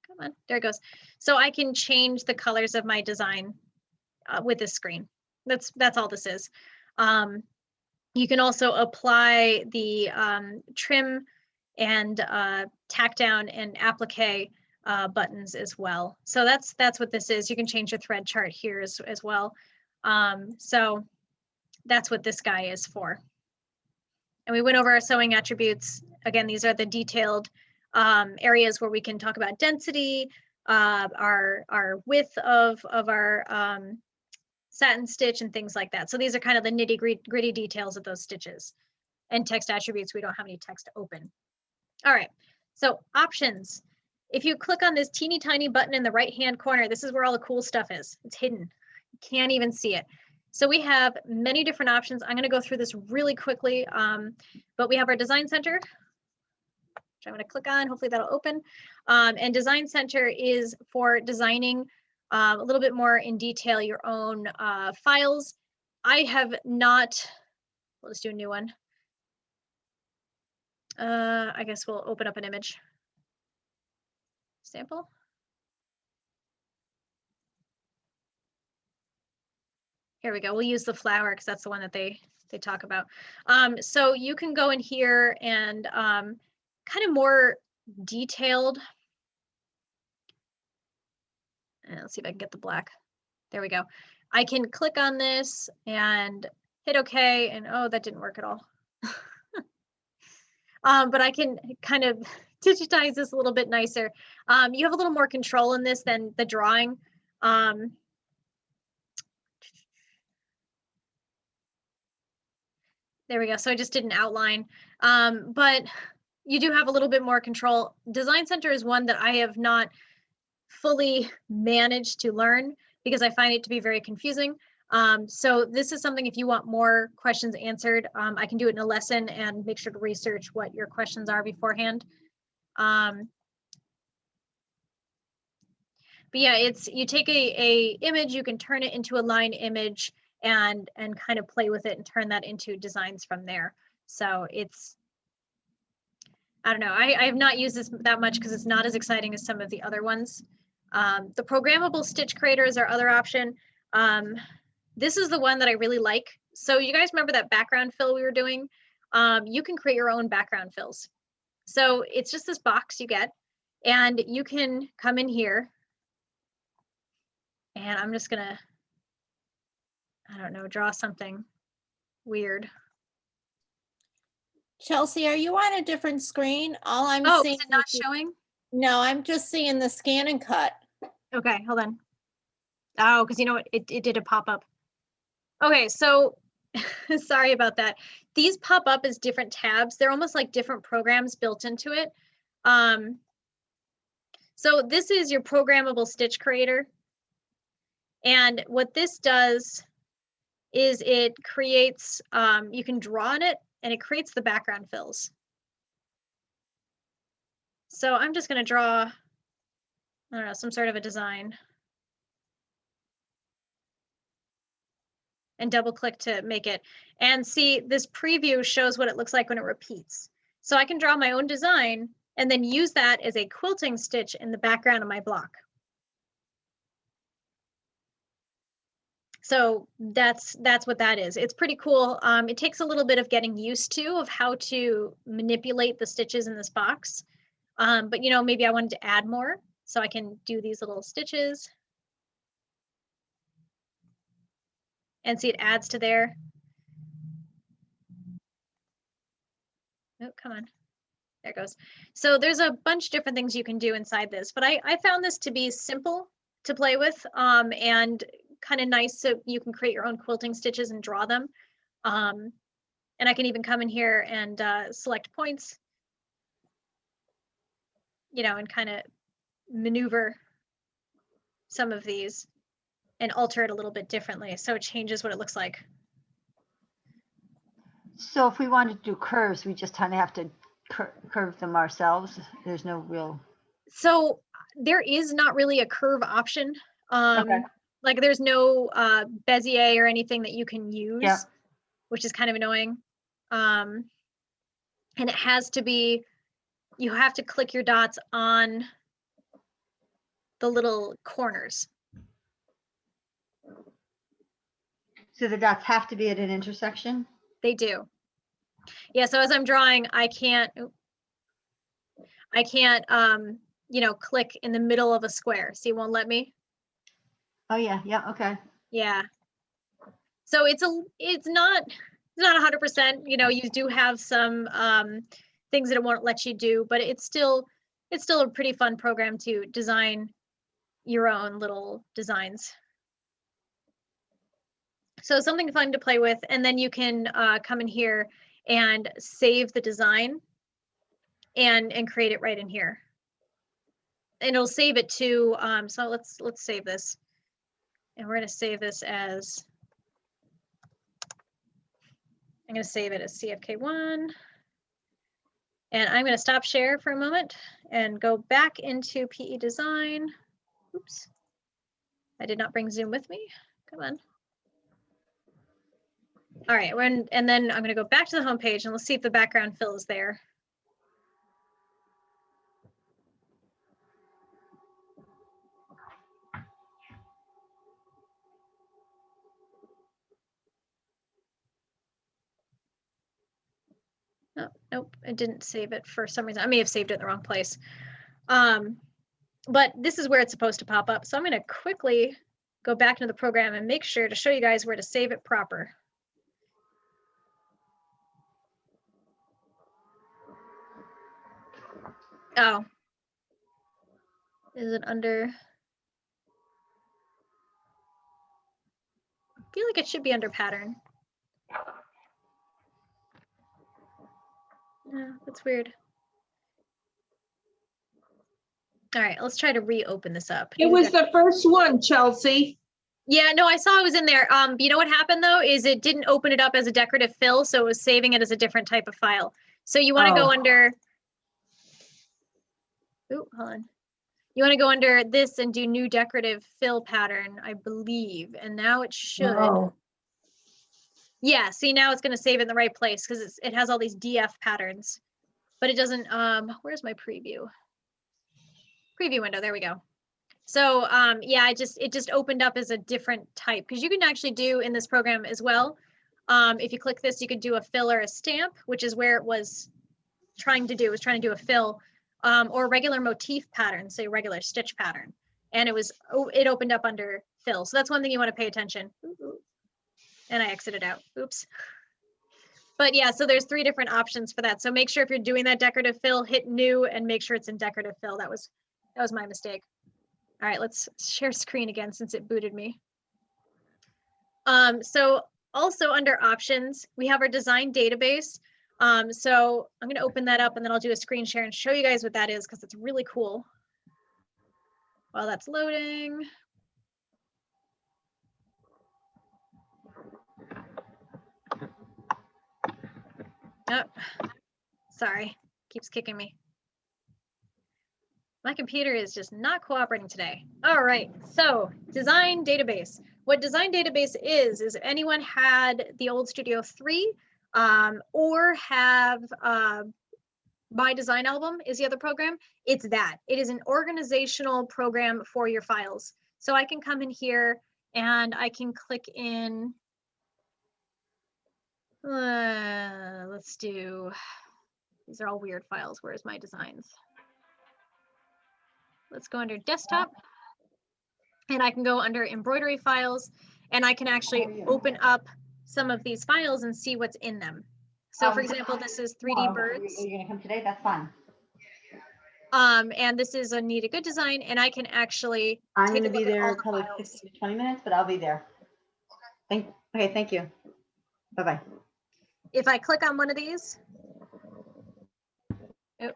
Come on, there it goes. So I can change the colors of my design with this screen. That's all this is. You can also apply the trim and tack down and applique buttons as well. So that's what this is. You can change your thread chart here as well. So that's what this guy is for. And we went over our sewing attributes. Again, these are the detailed areas where we can talk about density, our width of our satin stitch and things like that. So these are kind of the nitty gritty details of those stitches. And text attributes, we don't have any text open. All right, so options. If you click on this teeny tiny button in the right hand corner, this is where all the cool stuff is. It's hidden, you can't even see it. So we have many different options. I'm gonna go through this really quickly, but we have our Design Center, which I'm gonna click on, hopefully that'll open. And Design Center is for designing a little bit more in detail your own files. I have not, we'll just do a new one. I guess we'll open up an image. Sample. Here we go. We'll use the flower because that's the one that they talk about. So you can go in here and kind of more detailed. And let's see if I can get the black. There we go. I can click on this and hit OK, and oh, that didn't work at all. But I can kind of digitize this a little bit nicer. You have a little more control in this than the drawing. There we go. So I just did an outline, but you do have a little bit more control. Design Center is one that I have not fully managed to learn because I find it to be very confusing. So this is something, if you want more questions answered, I can do it in a lesson and make sure to research what your questions are beforehand. But yeah, it's, you take a image, you can turn it into a line image, and kind of play with it and turn that into designs from there. So it's, I don't know, I have not used this that much because it's not as exciting as some of the other ones. The programmable stitch creator is our other option. This is the one that I really like. So you guys remember that background fill we were doing? You can create your own background fills. So it's just this box you get, and you can come in here, and I'm just gonna, I don't know, draw something weird. Chelsea, are you on a different screen? All I'm Oh, seeing is it not is the- showing? No, I'm just seeing the scan and cut. Okay, hold on. Oh, because you know what? It did a pop-up. Okay, so sorry about that. These pop up as different tabs. They're almost like different programs built into it. So this is your programmable stitch creator. And what this does is it creates, you can draw on it and it creates the background fills. So I'm just going to draw, I don't know, some sort of a design. And double click to make it. And see, this preview shows what it looks like when it repeats. So I can draw my own design and then use that as a quilting stitch in the background of my block. So that's what that is. It's pretty cool. It takes a little bit of getting used to of how to manipulate the stitches in this box. But you know, maybe I wanted to add more, so I can do these little stitches. And see, it adds to there. Oh, come on. There it goes. So there's a bunch of different things you can do inside this, but I found this to be simple to play with, and kind of nice, so you can create your own quilting stitches and draw them. And I can even come in here and select points, you know, and kind of maneuver some of these and alter it a little bit differently, so it changes what it looks like. So if we wanted to do curves, we just kind of have to curve them ourselves. There's no real. So there is not really a curve option. Okay. Like there's no Bezier or anything that you can use, Yeah. which is kind of annoying. And it has to be, you have to click your dots on the little corners. So the dots have to be at an intersection? They do. Yeah, so as I'm drawing, I can't, you know, click in the middle of a square. See, it won't let me. Oh, yeah, yeah, okay. Yeah. So it's not 100%, you know, you do have some things that it won't let you do, but it's still a pretty fun program to design your own little designs. So something fun to play with, and then you can come in here and save the design and create it right in here. And it'll save it to, so let's save this. And we're going to save this as, I'm going to save it as CFK1. And I'm going to stop share for a moment and go back into PE Design. Oops. I did not bring Zoom with me. Come on. All right, and then I'm going to go back to the home page and let's see if the background fill is there. Oh, nope, I didn't save it for some reason. I may have saved it in the wrong place. But this is where it's supposed to pop up. So I'm going to quickly go back into the program and make sure to show you guys where to save it proper. Oh. Is it under? I feel like it should be under pattern. No, that's weird. All right, let's try to reopen this up. It was the first one, Chelsea. Yeah, no, I saw it was in there. You know what happened though, is it didn't open it up as a decorative fill, so it was saving it as a different type of file. So you want to go under, ooh, hold on. You want to go under this and do new decorative fill pattern, I believe. And now it should. Oh. Yeah, see, now it's going to save it in the right place because it has all these DF patterns, but it doesn't, where's my preview? Preview window, there we go. So yeah, it just opened up as a different type because you can actually do in this program as well. If you click this, you could do a fill or a stamp, which is where it was trying to do a fill, or a regular motif pattern, say regular stitch pattern. And it opened up under fill. So that's one thing you want to pay attention. Ooh. And I exited out, oops. But yeah, so there's 3 different options for that. So make sure if you're doing that decorative fill, hit new and make sure it's in decorative fill. That was my mistake. All right, let's share screen again since it booted me. So also under options, we have our design database. So I'm going to open that up and then I'll do a screen share and show you guys what that is because it's really cool. While that's loading. Oh, sorry, keeps kicking me. My computer is just not cooperating today. All right, so design database. What design database is if anyone had the old Studio 3 or have My Design Album is the other program, it's that. It is an organizational program for your files. So I can come in here and I can click in, let's do, these are all weird files. Where's My Designs? Let's go under desktop and I can go under embroidery files and I can actually open up some of these files and see what's in them. So for example, this is 3D birds. Are you gonna come today? That's fine. And this is a Need a Good design and I can actually I'm take a gonna be look at all there the probably files. 15 to 20 minutes, but I'll be there. Okay, thank you. Bye-bye. If I click on one of these, oh,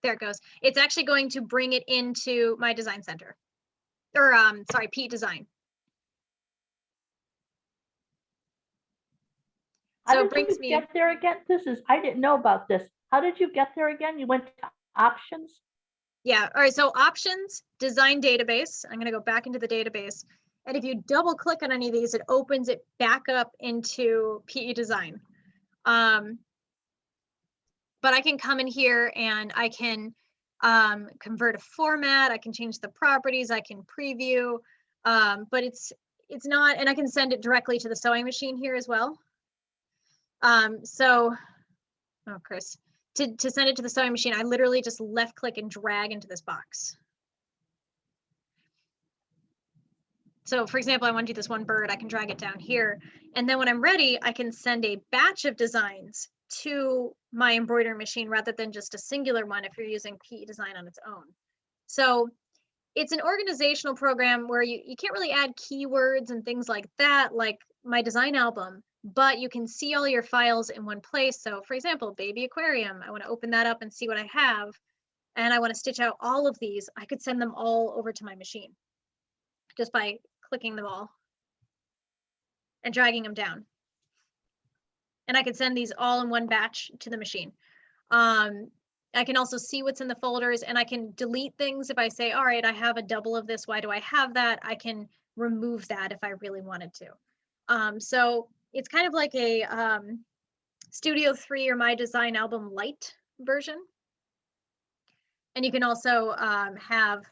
there it goes. It's actually going to bring it into my design center. Or sorry, Pete Design. So How it did brings you me, get there again? I didn't know about this. How did you get there again? You went to options? yeah, all right, so options, design database. I'm gonna go back into the database. And if you double click on any of these, it opens it back up into PE Design. But I can come in here and I can convert a format, I can change the properties, I can preview, but it's not, and I can send it directly to the sewing machine here as well. So, oh, Chris, to send it to the sewing machine, I literally just left click and drag into this box. So for example, I want to do this one bird, I can drag it down here. And then when I'm ready, I can send a batch of designs to my embroidery machine rather than just a singular one if you're using PE Design on its own. So it's an organizational program where you can't really add keywords and things like that, like My Design Album, but you can see all your files in one place. So for example, baby aquarium, I want to open that up and see what I have. And I want to stitch out all of these. I could send them all over to my machine just by clicking them all and dragging them down. And I could send these all in one batch to the machine. I can also see what's in the folders and I can delete things if I say, all right, I have a double of this. Why do I have that? I can remove that if I really wanted to. So it's kind of like a Studio 3 or My Design Album Lite version. And you can also have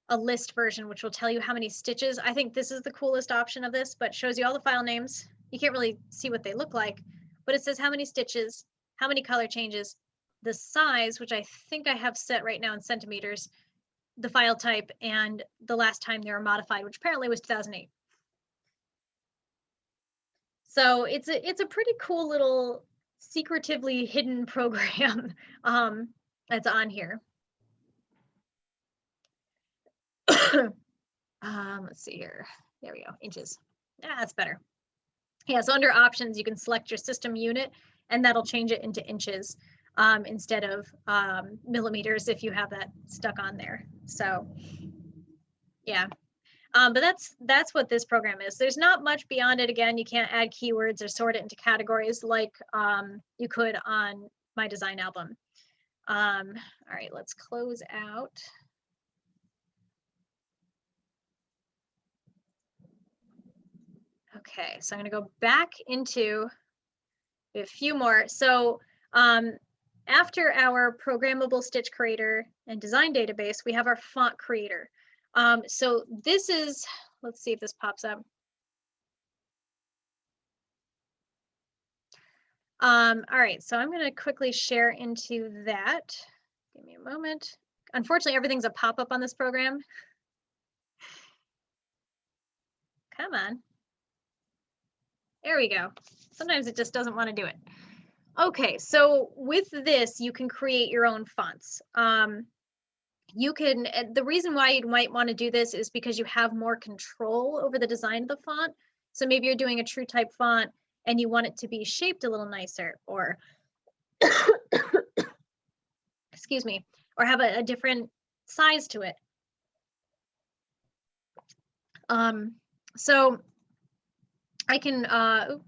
a list version, which will tell you how many stitches. I think this is the coolest option of this, but shows you all the file names. You can't really see what they look like, but it says how many stitches, how many color changes, the size, which I think I have set right now in centimeters, the file type, and the last time they were modified, which apparently was 2008. So it's a pretty cool little secretively hidden program that's on here. Let's see here. There we go, inches. Yeah, that's better. Yeah, so under options, you can select your system unit and that'll change it into inches instead of millimeters if you have that stuck on there. So yeah, but that's what this program is. There's not much beyond it. Again, you can't add keywords or sort it into categories like you could on My Design Album. All right, let's close out. Okay, so I'm going to go back into a few more. So after our programmable stitch creator and design database, we have our font creator. So this is, let's see if this pops up. All right, so I'm going to quickly share into that. Give me a moment. Unfortunately, everything's a pop-up on this program. Come on. There we go. Sometimes it just doesn't want to do it. Okay, so with this, you can create your own fonts. You can, the reason why you might want to do this is because you have more control over the design of the font. So maybe you're doing a true type font and you want it to be shaped a little nicer, or excuse me, or have a different size to it. So I can, let's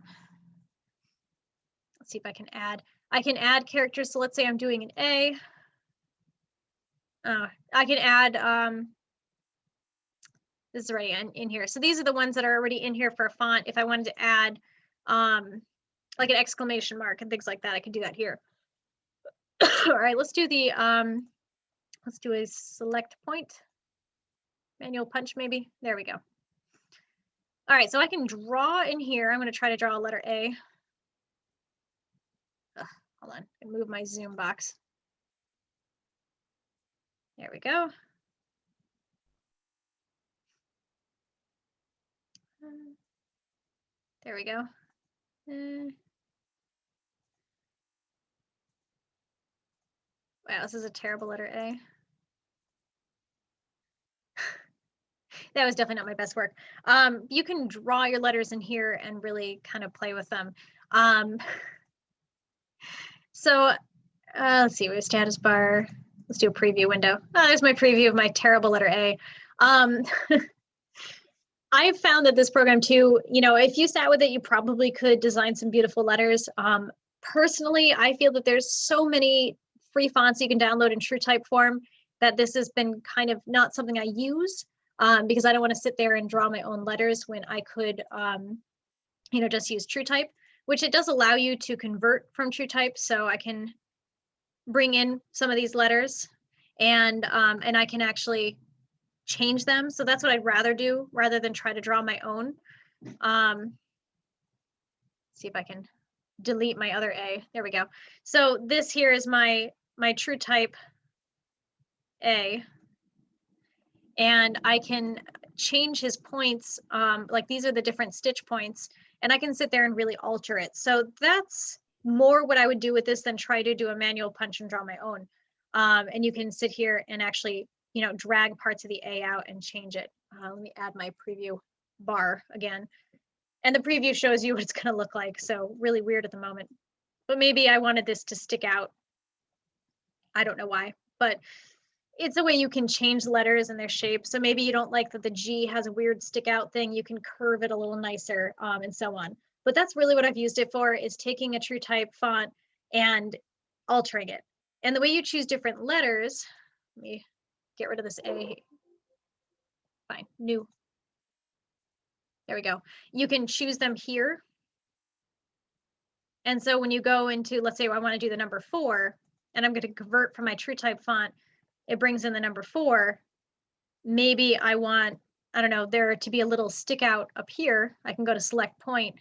see if I can add characters. So let's say I'm doing an A. I can add, this is already in here. So these are the ones that are already in here for a font. If I wanted to add like an exclamation mark and things like that, I could do that here. All right, let's do the, let's do a select point. Manual punch maybe. There we go. All right, so I can draw in here. I'm going to try to draw a letter A. Hold on, I move my zoom box. There we go. There we go. Wow, this is a terrible letter A. That was definitely not my best work. You can draw your letters in here and really kind of play with them. So let's see, we have status bar. Let's do a preview window. Oh, there's my preview of my terrible letter A. I've found that this program too, you know, if you sat with it, you probably could design some beautiful letters. Personally, I feel that there's so many free fonts you can download in true type form that this has been kind of not something I use because I don't want to sit there and draw my own letters when I could, you know, just use true type, which it does allow you to convert from true type. So I can bring in some of these letters and I can actually change them. So that's what I'd rather do rather than try to draw my own. See if I can delete my other A. There we go. So this here is my true type A. And I can change his points. Like these are the different stitch points, and I can sit there and really alter it. So that's more what I would do with this than try to do a manual punch and draw my own. And you can sit here and actually, you know, drag parts of the A out and change it. Let me add my preview bar again. And the preview shows you what it's going to look like. So really weird at the moment, but maybe I wanted this to stick out. I don't know why, but it's a way you can change letters and their shape. So maybe you don't like that the G has a weird stick out thing. You can curve it a little nicer and so on. But that's really what I've used it for, is taking a true type font and altering it. And the way you choose different letters, let me get rid of this A. Fine, new. There we go. You can choose them here. And so when you go into, let's say I want to do the number 4, and I'm going to convert from my true type font, it brings in the number 4. Maybe I want, I don't know, there to be a little stick out up here. I can go to select point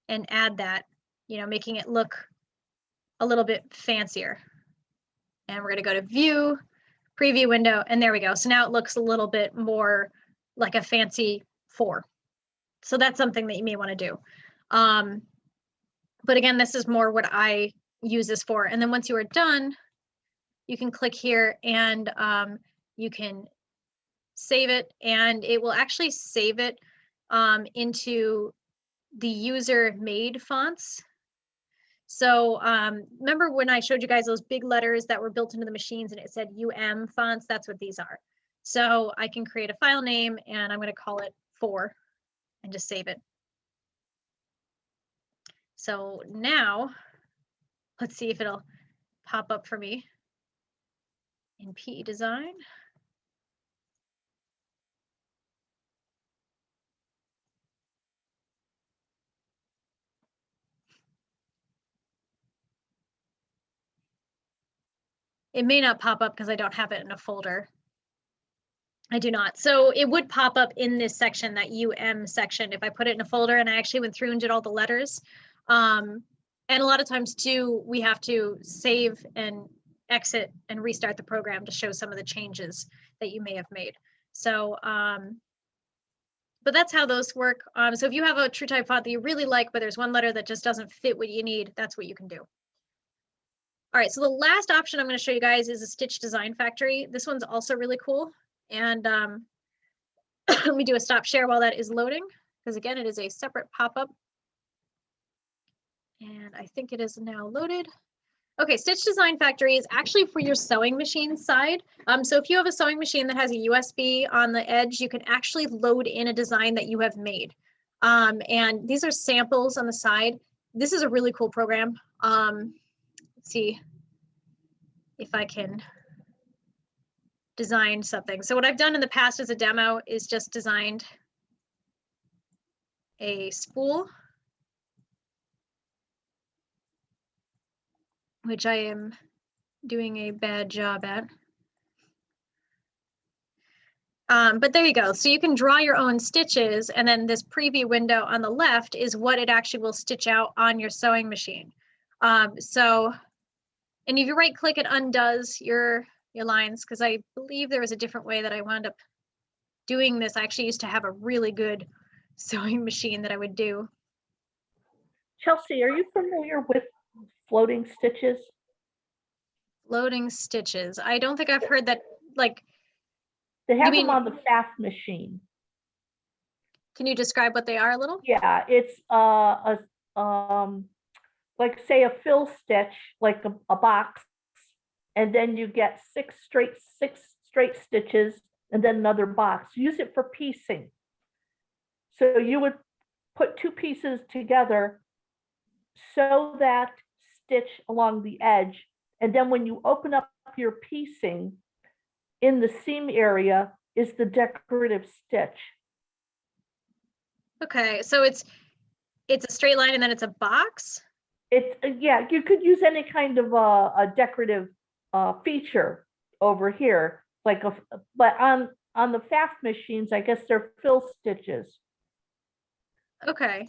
and add that, you know, making it look a little bit fancier. And we're going to go to view, preview window, and there we go. So now it looks a little bit more like a fancy 4. So that's something that you may want to do. But again, this is more what I use this for. And then once you are done, you can click here and you can save it, and it will actually save it into the user made fonts. So remember when I showed you guys those big letters that were built into the machines and it said UM fonts? That's what these are. So I can create a file name and I'm going to call it 4 and just save it. So now let's see if it'll pop up for me in PE Design. It may not pop up because I don't have it in a folder. I do not. So it would pop up in this section, that UM section, if I put it in a folder and I actually went through and did all the letters. And a lot of times too, we have to save and exit and restart the program to show some of the changes that you may have made. So, but that's how those work. So if you have a TrueType font that you really like, but there's one letter that just doesn't fit what you need, that's what you can do. All right, so the last option I'm going to show you guys is a Stitch Design Factory. This one's also really cool. And let me do a stop share while that is loading, because again, it is a separate pop-up. And I think it is now loaded. Okay, Stitch Design Factory is actually for your sewing machine side. So if you have a sewing machine that has a USB on the edge, you can actually load in a design that you have made. And these are samples on the side. This is a really cool program. Let's see if I can design something. So what I've done in the past as a demo is just designed a spool, which I am doing a bad job at. But there you go. So you can draw your own stitches, and then this preview window on the left is what it actually will stitch out on your sewing machine. And if you right click, it undoes your lines, because I believe there was a different way that I wound up doing this. I actually used to have a really good sewing machine that I would do. Chelsea, are you familiar with floating stitches? Floating stitches. I don't think I've heard that, like, They have mean- them on the fast machine. can you describe what they are a little? Yeah, it's like say a fill stitch, like a box, and then you get six straight stitches and then another box. Use it for piecing. So you would put two pieces together, sew that stitch along the edge, and then when you open up your piecing, in the seam area is the decorative stitch. Okay, so it's a straight line and then it's a box? It's, yeah, you could use any kind of a decorative feature over here, like but on the fast machines, I guess they're fill stitches. Okay.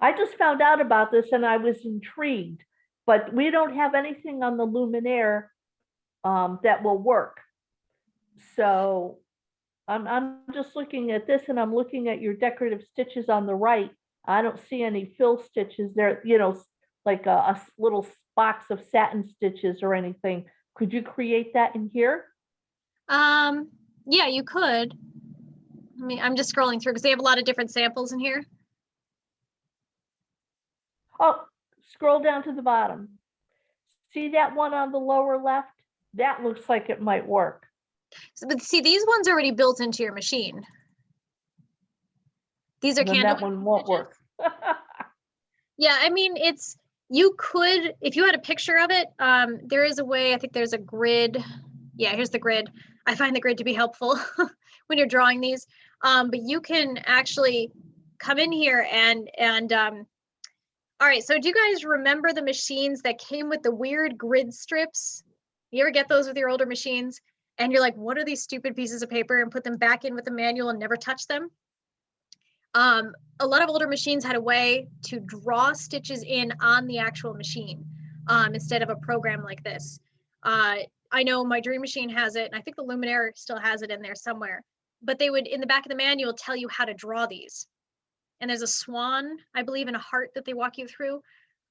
I just found out about this and I was intrigued, but we don't have anything on the Luminaire that will work. So I'm just looking at this and I'm looking at your decorative stitches on the right. I don't see any fill stitches there, you know, like a little box of satin stitches or anything. Could you create that in here? Yeah, you could. I mean, I'm just scrolling through because they have a lot of different samples in here. Oh, scroll down to the bottom. See that one on the lower left? That looks like it might work. So, but see, these ones are already built into your machine. These are Then candle. that one won't work. Yeah, I mean, you could, if you had a picture of it, there is a way, I think there's a grid. Yeah, here's the grid. I find the grid to be helpful when you're drawing these. But you can actually come in here and all right, so do you guys remember the machines that came with the weird grid strips? You ever get those with your older machines? And you're like, what are these stupid pieces of paper, and put them back in with the manual and never touch them? A lot of older machines had a way to draw stitches in on the actual machine instead of a program like this. I know my Dream Machine has it, and I think the Luminaire still has it in there somewhere. But they would, in the back of the manual, tell you how to draw these. And there's a swan, I believe, and a heart that they walk you through.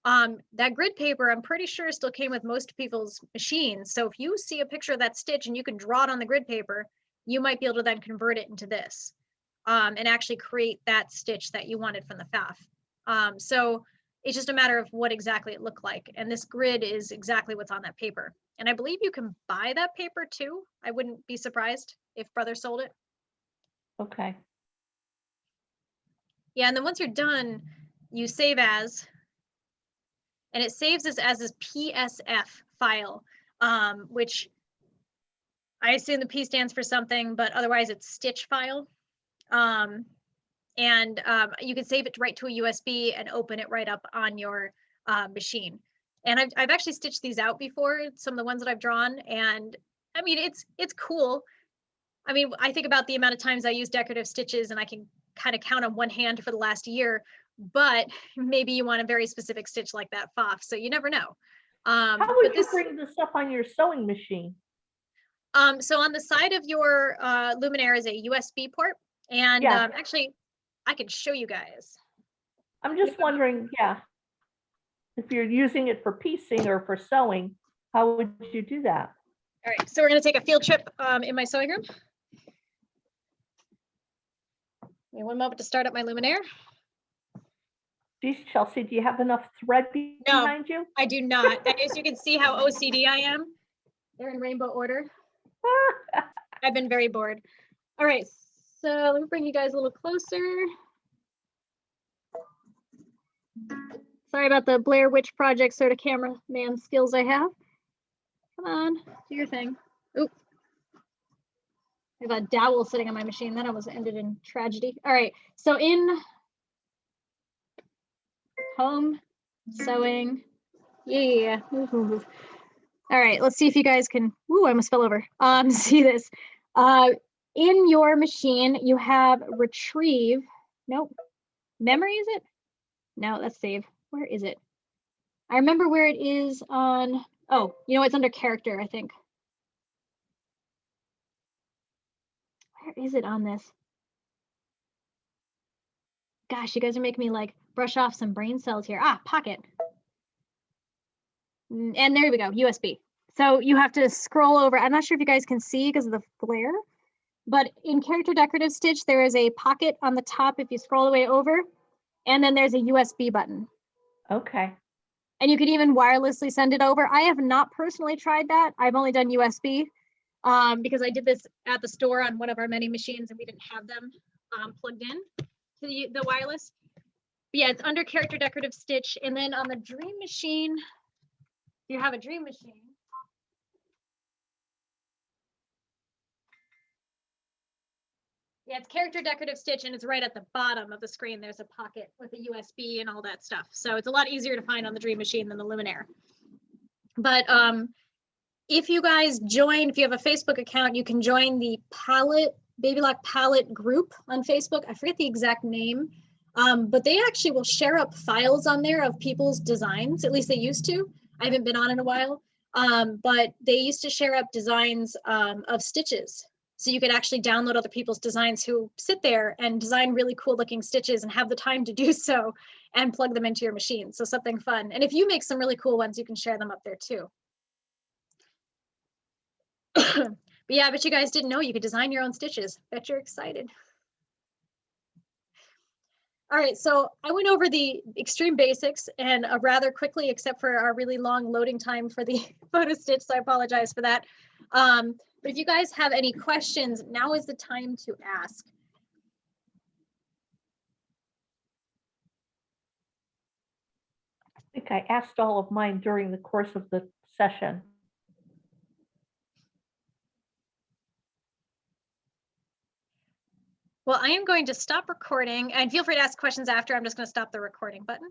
That grid paper, I'm pretty sure, still came with most people's machines. So if you see a picture of that stitch and you can draw it on the grid paper, you might be able to then convert it into this and actually create that stitch that you wanted from the FAF. So it's just a matter of what exactly it looked like. And this grid is exactly what's on that paper. And I believe you can buy that paper too. I wouldn't be surprised if Brother sold it. Okay. Yeah, and then once you're done, you save as, and it saves this as this PSF file, which I assume the P stands for something, but otherwise it's stitch file. You can save it right to a USB and open it right up on your machine. And I've actually stitched these out before, some of the ones that I've drawn, and I mean, it's cool. I mean, I think about the amount of times I use decorative stitches and I can kind of count on one hand for the last year, but maybe you want a very specific stitch like that FOF, so you never know. How But would you this, bring this up on your sewing machine? so on the side of your luminaire is a USB port, and Yeah. actually, I can show you guys. I'm just wondering, yeah, if you're using it for piecing or for sewing, how would you do that? All right, so we're going to take a field trip in my sewing room. Give me one moment to start up my luminaire. Geez, Chelsea, do you have enough thread behind you? I do not. As you can see how OCD I am. They're in rainbow order. I've been very bored. All right, so let me bring you guys a little closer. Sorry about the Blair Witch Project sort of cameraman skills I have. Come on, do your thing. Oop. I have a dowel sitting on my machine. That almost ended in tragedy. All right, so in home, sewing, yeah. Move, move, move. All right, let's see if you guys can, ooh, I almost fell over. See this. In your machine, you have retrieve, nope. Memory, is it? No, that's save. Where is it? I remember where it is on, oh, you know, it's under character, I think. Where is it on this? Gosh, you guys are making me like brush off some brain cells here. Ah, pocket. And there we go, USB. So you have to scroll over. I'm not sure if you guys can see because of the flare, but in Character Decorative Stitch, there is a pocket on the top if you scroll the way over, and then there's a USB button. Okay. And you could even wirelessly send it over. I have not personally tried that. I've only done USB because I did this at the store on one of our many machines and we didn't have them plugged in to the wireless. But yeah, it's under Character Decorative Stitch. And then on the Dream Machine, you have a Dream Machine. Yeah, it's Character Decorative Stitch and it's right at the bottom of the screen. There's a pocket with a USB and all that stuff. So it's a lot easier to find on the Dream Machine than the Luminaire. But if you guys join, if you have a Facebook account, you can join the Baby Lock Palette group on Facebook. I forget the exact name, but they actually will share up files on there of people's designs. At least they used to. I haven't been on in a while, but they used to share up designs of stitches. So you could actually download other people's designs who sit there and design really cool looking stitches and have the time to do so and plug them into your machine. So something fun. And if you make some really cool ones, you can share them up there too. But yeah, I bet you guys didn't know you could design your own stitches. Bet you're excited. All right, so I went over the extreme basics and rather quickly, except for our really long loading time for the PhotoStitch, so I apologize for that. But if you guys have any questions, now is the time to ask. I think I asked all of mine during the course of the session. Well, I am going to stop recording and feel free to ask questions after. I'm just going to stop the recording button.